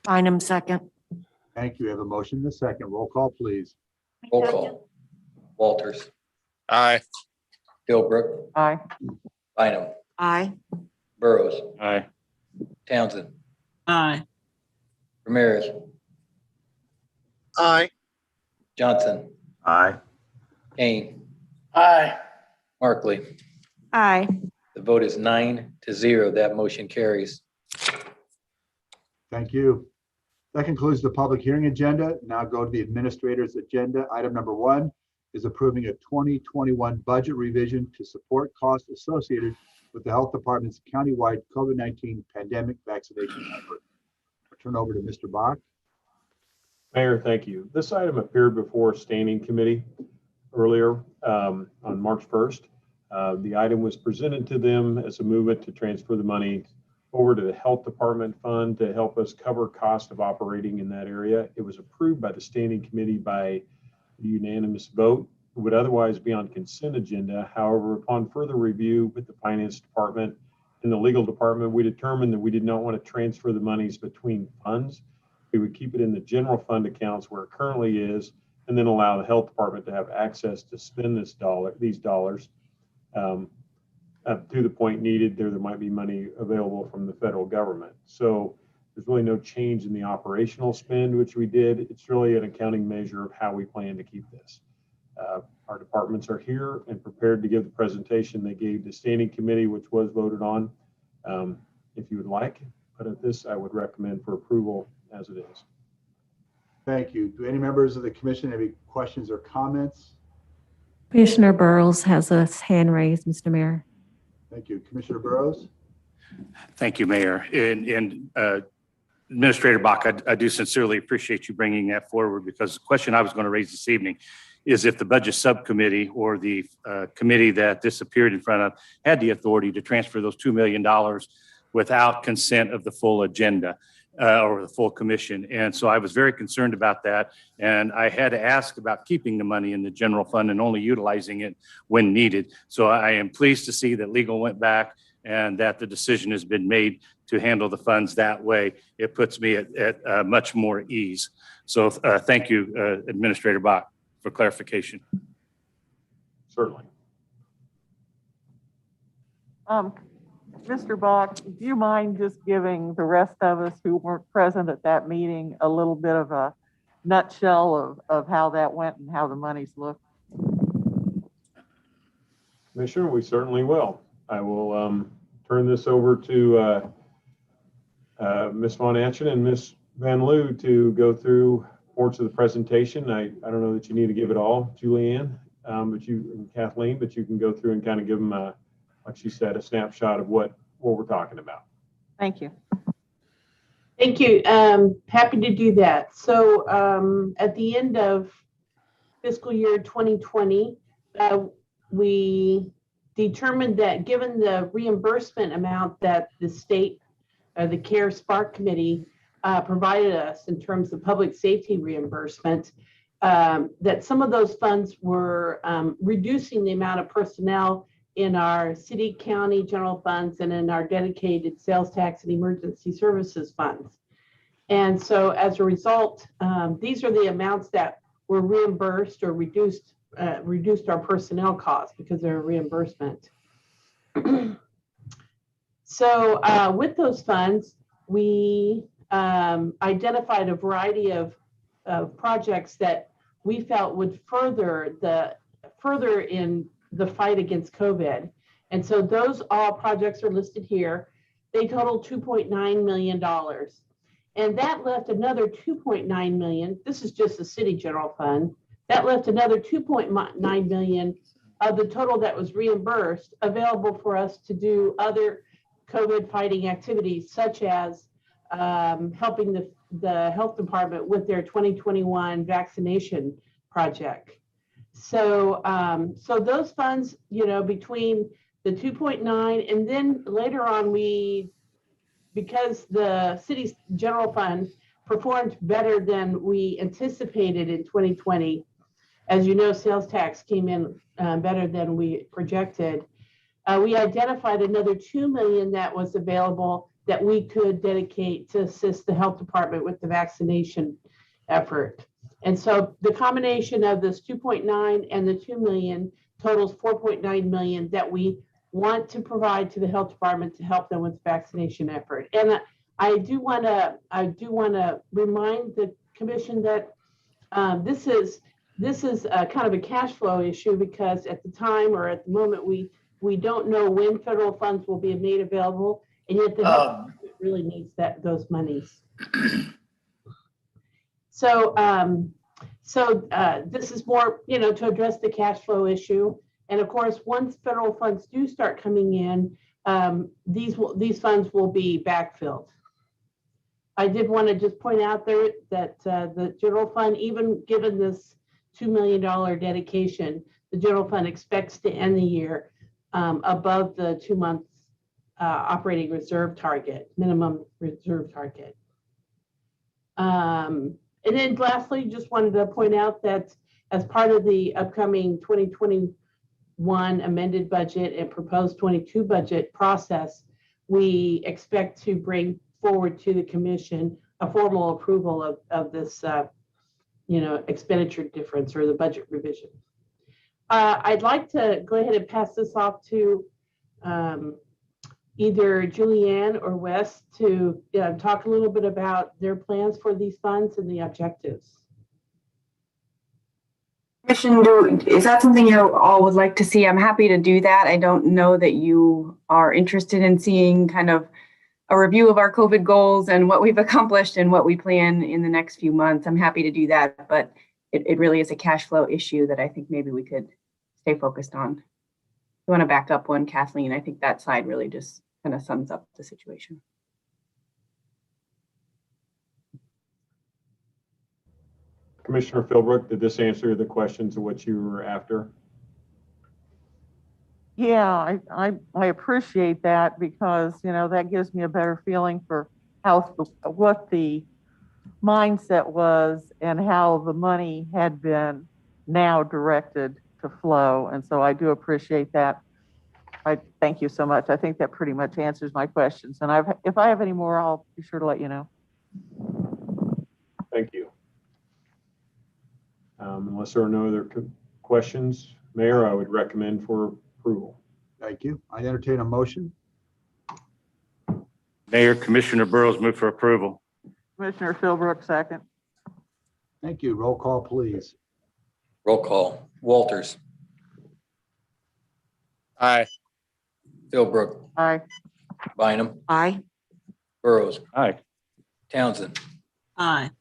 Speaker 14: Bynum, second.
Speaker 4: Thank you. We have a motion and a second. Roll call, please.
Speaker 6: Roll call. Walters.
Speaker 5: Aye.
Speaker 6: Philbrook.
Speaker 12: Aye.
Speaker 6: Bynum.
Speaker 14: Aye.
Speaker 6: Burrows.
Speaker 5: Aye.
Speaker 6: Townsend.
Speaker 8: Aye.
Speaker 6: Ramirez.
Speaker 9: Aye.
Speaker 6: Johnson.
Speaker 7: Aye.
Speaker 6: Kane.
Speaker 17: Aye.
Speaker 6: Markley.
Speaker 14: Aye.
Speaker 6: The vote is 9-0. That motion carries.
Speaker 4: Thank you. That concludes the public hearing agenda. Now go to the administrator's agenda. Item number 1 is approving a 2021 budget revision to support costs associated with the health department's countywide COVID-19 pandemic vaccination effort. I'll turn over to Mr. Bach.
Speaker 10: Mayor, thank you. This item appeared before Standing Committee earlier on March 1st. The item was presented to them as a movement to transfer the money over to the Health Department Fund to help us cover cost of operating in that area. It was approved by the Standing Committee by a unanimous vote. It would otherwise be on consent agenda. However, upon further review with the Finance Department and the Legal Department, we determined that we did not want to transfer the monies between funds. We would keep it in the general fund accounts where it currently is, and then allow the Health Department to have access to spend these dollars up to the point needed. There might be money available from the federal government. So there's really no change in the operational spend, which we did. It's really an accounting measure of how we plan to keep this. Our departments are here and prepared to give the presentation they gave the Standing Committee, which was voted on. If you would like, but at this, I would recommend for approval as it is.
Speaker 4: Thank you. Do any members of the commission have any questions or comments?
Speaker 14: Commissioner Burrows has a hand raised, Mr. Mayor.
Speaker 4: Thank you. Commissioner Burrows?
Speaker 11: Thank you, Mayor. And Administrator Bach, I do sincerely appreciate you bringing that forward, because the question I was going to raise this evening is if the budget subcommittee or the committee that this appeared in front of had the authority to transfer those $2 million without consent of the full agenda or the full commission. And so I was very concerned about that. And I had to ask about keeping the money in the general fund and only utilizing it when needed. So I am pleased to see that legal went back and that the decision has been made to handle the funds that way. It puts me at much more ease. So thank you, Administrator Bach, for clarification.
Speaker 10: Certainly.
Speaker 12: Mr. Bach, do you mind just giving the rest of us who weren't present at that meeting a little bit of a nutshell of how that went and how the monies look?
Speaker 10: Commissioner, we certainly will. I will turn this over to Ms. Von Atchen and Ms. Van Loo to go through parts of the presentation. I don't know that you need to give it all, Julianne, but and Kathleen, but you can go through and kind of give them like she said, a snapshot of what we're talking about.
Speaker 12: Thank you.
Speaker 13: Thank you. Happy to do that. So at the end of fiscal year 2020, we determined that given the reimbursement amount that the state, the CARE Spark Committee provided us in terms of public safety reimbursement, that some of those funds were reducing the amount of personnel in our city, county, general funds, and in our dedicated sales tax and emergency services funds. And so as a result, these are the amounts that were reimbursed or reduced our personnel costs because they're a reimbursement. So with those funds, we identified a variety of projects that we felt would further in the fight against COVID. And so those all projects are listed here. They total $2.9 million. And that left another $2.9 million. This is just the city general fund. That left another $2.9 million of the total that was reimbursed available for us to do other COVID fighting activities, such as helping the health department with their 2021 vaccination project. So, so those funds, between the 2.9 and then later on, because the city's general fund performed better than we anticipated in 2020, as you know, sales tax came in better than we projected. We identified another $2 million that was available that we could dedicate to assist the health department with the vaccination effort. And so the combination of this 2.9 and the 2 million totals 4.9 million that we want to provide to the health department to help them with the vaccination effort. And I do want to remind the commission that this is kind of a cash flow issue, because at the time or at the moment we don't know when federal funds will be made available, and yet the health department really needs those monies. So, this is more, to address the cash flow issue. And of course, once federal funds do start coming in, these funds will be backfilled. I did want to just point out there that the general fund, even given this $2 million dedication, the general fund expects to end the year above the 2 months operating reserve target, minimum reserve target. And then lastly, just wanted to point out that as part of the upcoming 2021 amended budget and proposed 22 budget process, we expect to bring forward to the commission a formal approval of this, expenditure difference or the budget revision. I'd like to go ahead and pass this off to either Julianne or Wes to talk a little bit about their plans for these funds and the objectives.
Speaker 16: Commission, is that something you all would like to see? I'm happy to do that. I don't know that you are interested in seeing kind of a review of our COVID goals and what we've accomplished and what we plan in the next few months. I'm happy to do that, but it really is a cash flow issue that I think maybe we could stay focused on. If you want to back up one, Kathleen, I think that slide really just kind of sums up the situation.
Speaker 10: Commissioner Philbrook, did this answer the questions of what you were after?
Speaker 12: Yeah, I appreciate that because, that gives me a better feeling for what the mindset was and how the money had been now directed to flow. And so I do appreciate that. I thank you so much. I think that pretty much answers my questions. And if I have any more, I'll be sure to let you know.
Speaker 10: Thank you. Unless there are no other questions, Mayor, I would recommend for approval.
Speaker 4: Thank you. I entertain a motion.
Speaker 11: Mayor, Commissioner Burrows move for approval.
Speaker 12: Commissioner Philbrook, second.
Speaker 4: Thank you. Roll call, please.
Speaker 6: Roll call. Walters.
Speaker 5: Aye.
Speaker 6: Philbrook.
Speaker 12: Aye.
Speaker 6: Bynum.
Speaker 14: Aye.
Speaker 6: Burrows.
Speaker 11: Aye.
Speaker 6: Townsend.
Speaker 8: Aye.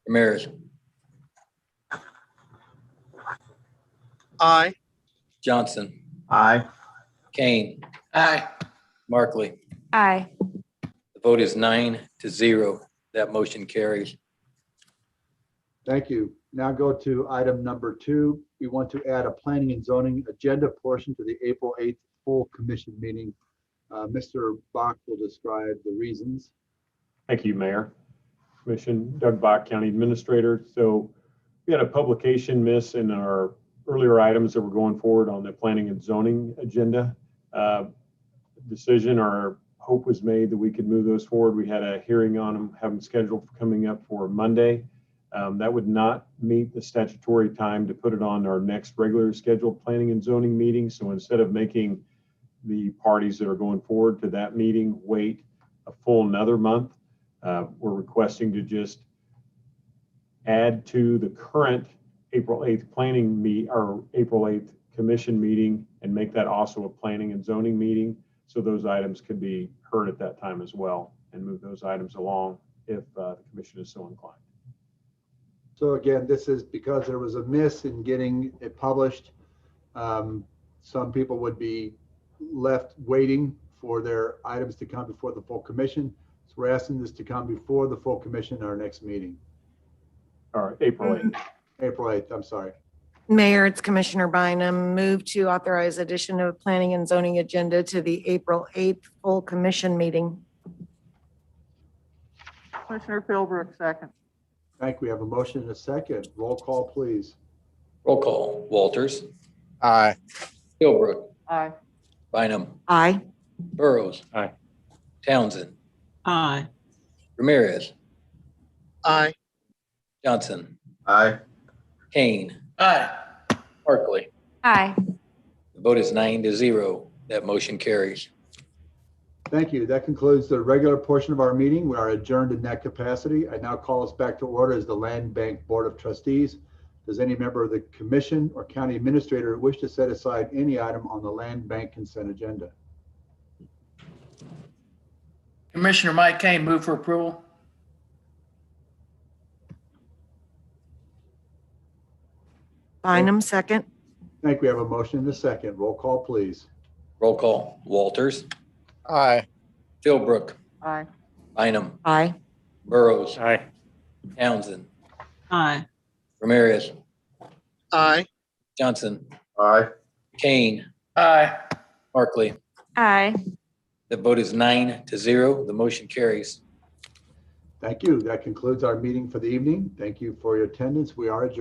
Speaker 6: Ramirez.
Speaker 9: Aye.
Speaker 6: Johnson.
Speaker 7: Aye.
Speaker 6: Kane.
Speaker 17: Aye.
Speaker 6: Markley.
Speaker 15: Aye.
Speaker 6: The vote is 9-0. That motion carries.
Speaker 4: Thank you. Now go to item number 2. We want to add a planning and zoning agenda portion to the April 8th full commission meeting. Mr. Bach will describe the reasons.
Speaker 10: Thank you, Mayor. Commission, Doug Bach, County Administrator. So we had a publication miss in our earlier items that were going forward on the planning and zoning agenda. Decision or hope was made that we could move those forward. We had a hearing on them, have them scheduled for coming up for Monday. That would not meet the statutory time to put it on our next regular scheduled planning and zoning meeting. So instead of making the parties that are going forward to that meeting wait a full another month, we're requesting to just add to the current April 8th planning or April 8th commission meeting and make that also a planning and zoning meeting. So those items could be heard at that time as well and move those items along if the commission is so inclined.
Speaker 4: So again, this is because there was a miss in getting it published. Some people would be left waiting for their items to come before the full commission. So we're asking this to come before the full commission, our next meeting.
Speaker 10: All right, April 8th.
Speaker 4: April 8th, I'm sorry.
Speaker 18: Mayor, it's Commissioner Bynum. Move to authorize addition of planning and zoning agenda to the April 8th full commission meeting.
Speaker 12: Commissioner Philbrook, second.
Speaker 4: Thank you. We have a motion and a second. Roll call, please.
Speaker 6: Roll call. Walters.
Speaker 5: Aye.
Speaker 6: Philbrook.
Speaker 12: Aye.
Speaker 6: Bynum.
Speaker 18: Aye.
Speaker 6: Burrows.
Speaker 11: Aye.
Speaker 6: Townsend.
Speaker 8: Aye.
Speaker 6: Ramirez.
Speaker 9: Aye.
Speaker 6: Johnson.
Speaker 7: Aye.
Speaker 6: Kane.
Speaker 17: Aye.
Speaker 6: Markley.
Speaker 15: Aye.
Speaker 6: The vote is 9-0. That motion carries.
Speaker 4: Thank you. That concludes the regular portion of our meeting. We are adjourned in that capacity. I now call us back to order as the Land Bank Board of Trustees. Does any member of the commission or county administrator wish to set aside any item on the Land Bank consent agenda?
Speaker 17: Commissioner Mike Kane, move for approval.
Speaker 18: Bynum, second.
Speaker 4: Thank you. We have a motion and a second. Roll call, please.
Speaker 6: Roll call. Walters.
Speaker 5: Aye.
Speaker 6: Philbrook.
Speaker 12: Aye.
Speaker 6: Bynum.
Speaker 18: Aye.
Speaker 6: Burrows.
Speaker 11: Aye.
Speaker 6: Townsend.
Speaker 8: Aye.
Speaker 6: Ramirez.
Speaker 9: Aye.
Speaker 6: Johnson.
Speaker 7: Aye.
Speaker 6: Kane.
Speaker 17: Aye.
Speaker 6: Markley.
Speaker 15: Aye.
Speaker 6: The vote is 9-0. The motion carries.
Speaker 4: Thank you. That concludes our meeting for the evening. Thank you for your attendance. We are adjourned.